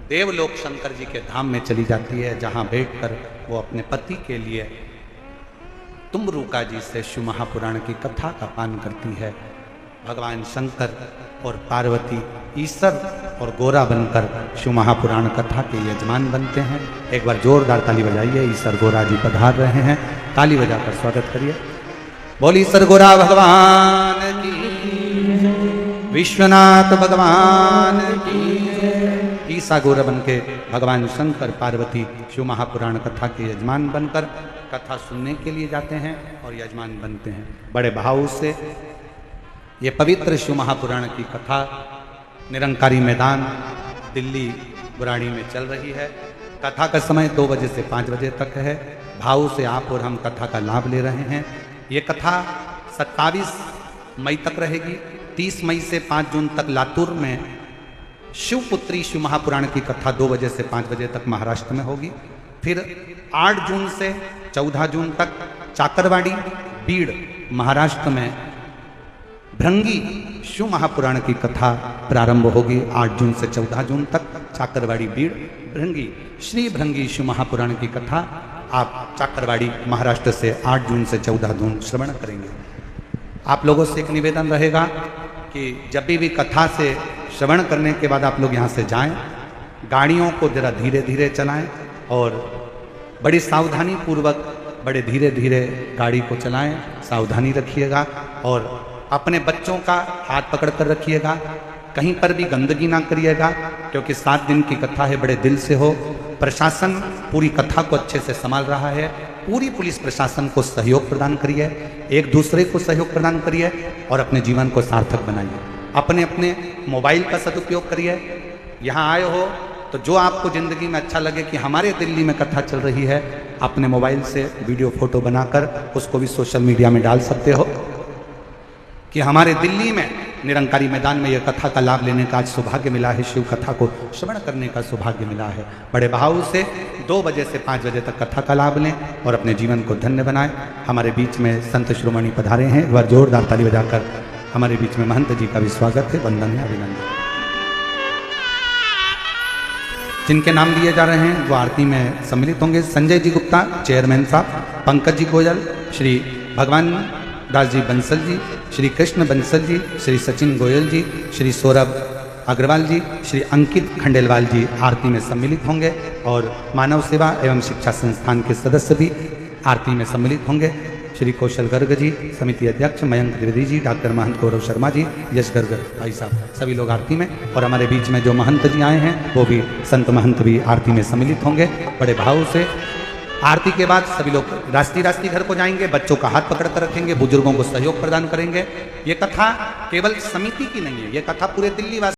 देवलोक शंकर जी के धाम में चली जाती है, जहां बैठकर वो अपने पति के लिए तुम्रुका जी से शिव महापुराण की कथा का पान करती है। भगवान शंकर और पार्वती ईश्वर और गोरा बनकर शिव महापुराण कथा के यजमान बनते हैं। एक बार जोरदार ताली बजाइए, ईश्वर गोरा जी पधार रहे हैं, ताली बजाकर स्वागत करिए। बोली ईश्वर गोरा भगवान की, विश्वनाथ भगवान की। ईसा गोरा बन के भगवान शंकर पार्वती शिव महापुराण कथा के यजमान बनकर कथा सुनने के लिए जाते हैं और यजमान बनते हैं। बड़े भाव से ये पवित्र शिव महापुराण की कथा निरंकारी मैदान दिल्ली बुराड़ी में चल रही है। कथा का समय 2 बजे से 5 बजे तक है। भाव से आप और हम कथा का लाभ ले रहे हैं। ये कथा 27 मई तक रहेगी। 30 मई से 5 जून तक लातूर में शिवपुत्री शिव महापुराण की कथा 2 बजे से 5 बजे तक महाराष्ट्र में होगी। फिर 8 जून से 14 जून तक चाकरवाड़ी बीड़ महाराष्ट्र में भृंगी शिव महापुराण की कथा प्रारंभ होगी। 8 जून से 14 जून तक चाकरवाड़ी बीड़ भृंगी श्री भृंगी शिव महापुराण की कथा आप चाकरवाड़ी महाराष्ट्र से 8 जून से 14 जून श्रवण करेंगे। आप लोगों से एक निवेदन रहेगा कि जब भी कथा से श्रवण करने के बाद आप लोग यहाँ से जाएं, गाड़ियों को जरा धीरे धीरे चलाएं और बड़ी सावधानी पूर्वक बड़े धीरे धीरे गाड़ी को चलाएं। सावधानी रखिएगा और अपने बच्चों का हाथ पकड़ कर रखिएगा। कहीं पर भी गंदगी ना करिएगा क्योंकि 7 दिन की कथा है, बड़े दिल से हो। प्रशासन पूरी कथा को अच्छे से संभाल रहा है। पूरी पुलिस प्रशासन को सहयोग प्रदान करिए, एक दूसरे को सहयोग प्रदान करिए और अपने जीवन को सार्थक बनाइए। अपने अपने मोबाइल का सदुपयोग करिए। यहाँ आए हो तो जो आपको ज़िंदगी में अच्छा लगे कि हमारे दिल्ली में कथा चल रही है, अपने मोबाइल से वीडियो फोटो बनाकर उसको भी सोशल मीडिया में डाल सकते हो कि हमारे दिल्ली में निरंकारी मैदान में यह कथा का लाभ लेने का आज सौभाग्य मिला है, शिव कथा को श्रवण करने का सौभाग्य मिला है। बड़े भाव से 2 बजे से 5 बजे तक कथा का लाभ लें और अपने जीवन को धन्य बनाएं। हमारे बीच में संत शिरोमणि पधारे हैं, एक बार जोरदार ताली बजाकर हमारे बीच में महंत जी का भी स्वागत है, वंदन है, अभिनंदन। जिनके नाम लिए जा रहे हैं वो आरती में सम्मिलित होंगे। संजय जी गुप्ता चेयरमैन साहब, पंकज जी गोयल, श्री भगवान दास जी बंसल जी, श्री कृष्ण बंसल जी, श्री सचिन गोयल जी, श्री सौरभ अग्रवाल जी, श्री अंकित खंडेलवाल जी आरती में सम्मिलित होंगे और मानव सेवा एवं शिक्षा संस्थान के सदस्य भी आरती में सम्मिलित होंगे। श्री कौशल गर्ग जी, समिति अध्यक्ष मयंक द्विवेदी जी, डॉक्टर महंत गौरव शर्मा जी, यश गर्ग भाई साहब, सभी लोग आरती में। और हमारे बीच में जो महंत जी आए हैं वो भी संत महंत भी आरती में सम्मिलित होंगे। बड़े भाव से आरती के बाद सभी लोग रास्ती घर को जाएंगे, बच्चों का हाथ पकड़ कर रखेंगे, बुजुर्गों को सहयोग प्रदान करेंगे। ये कथा केवल समिति की नहीं है, ये कथा पूरे दिल्ली वासी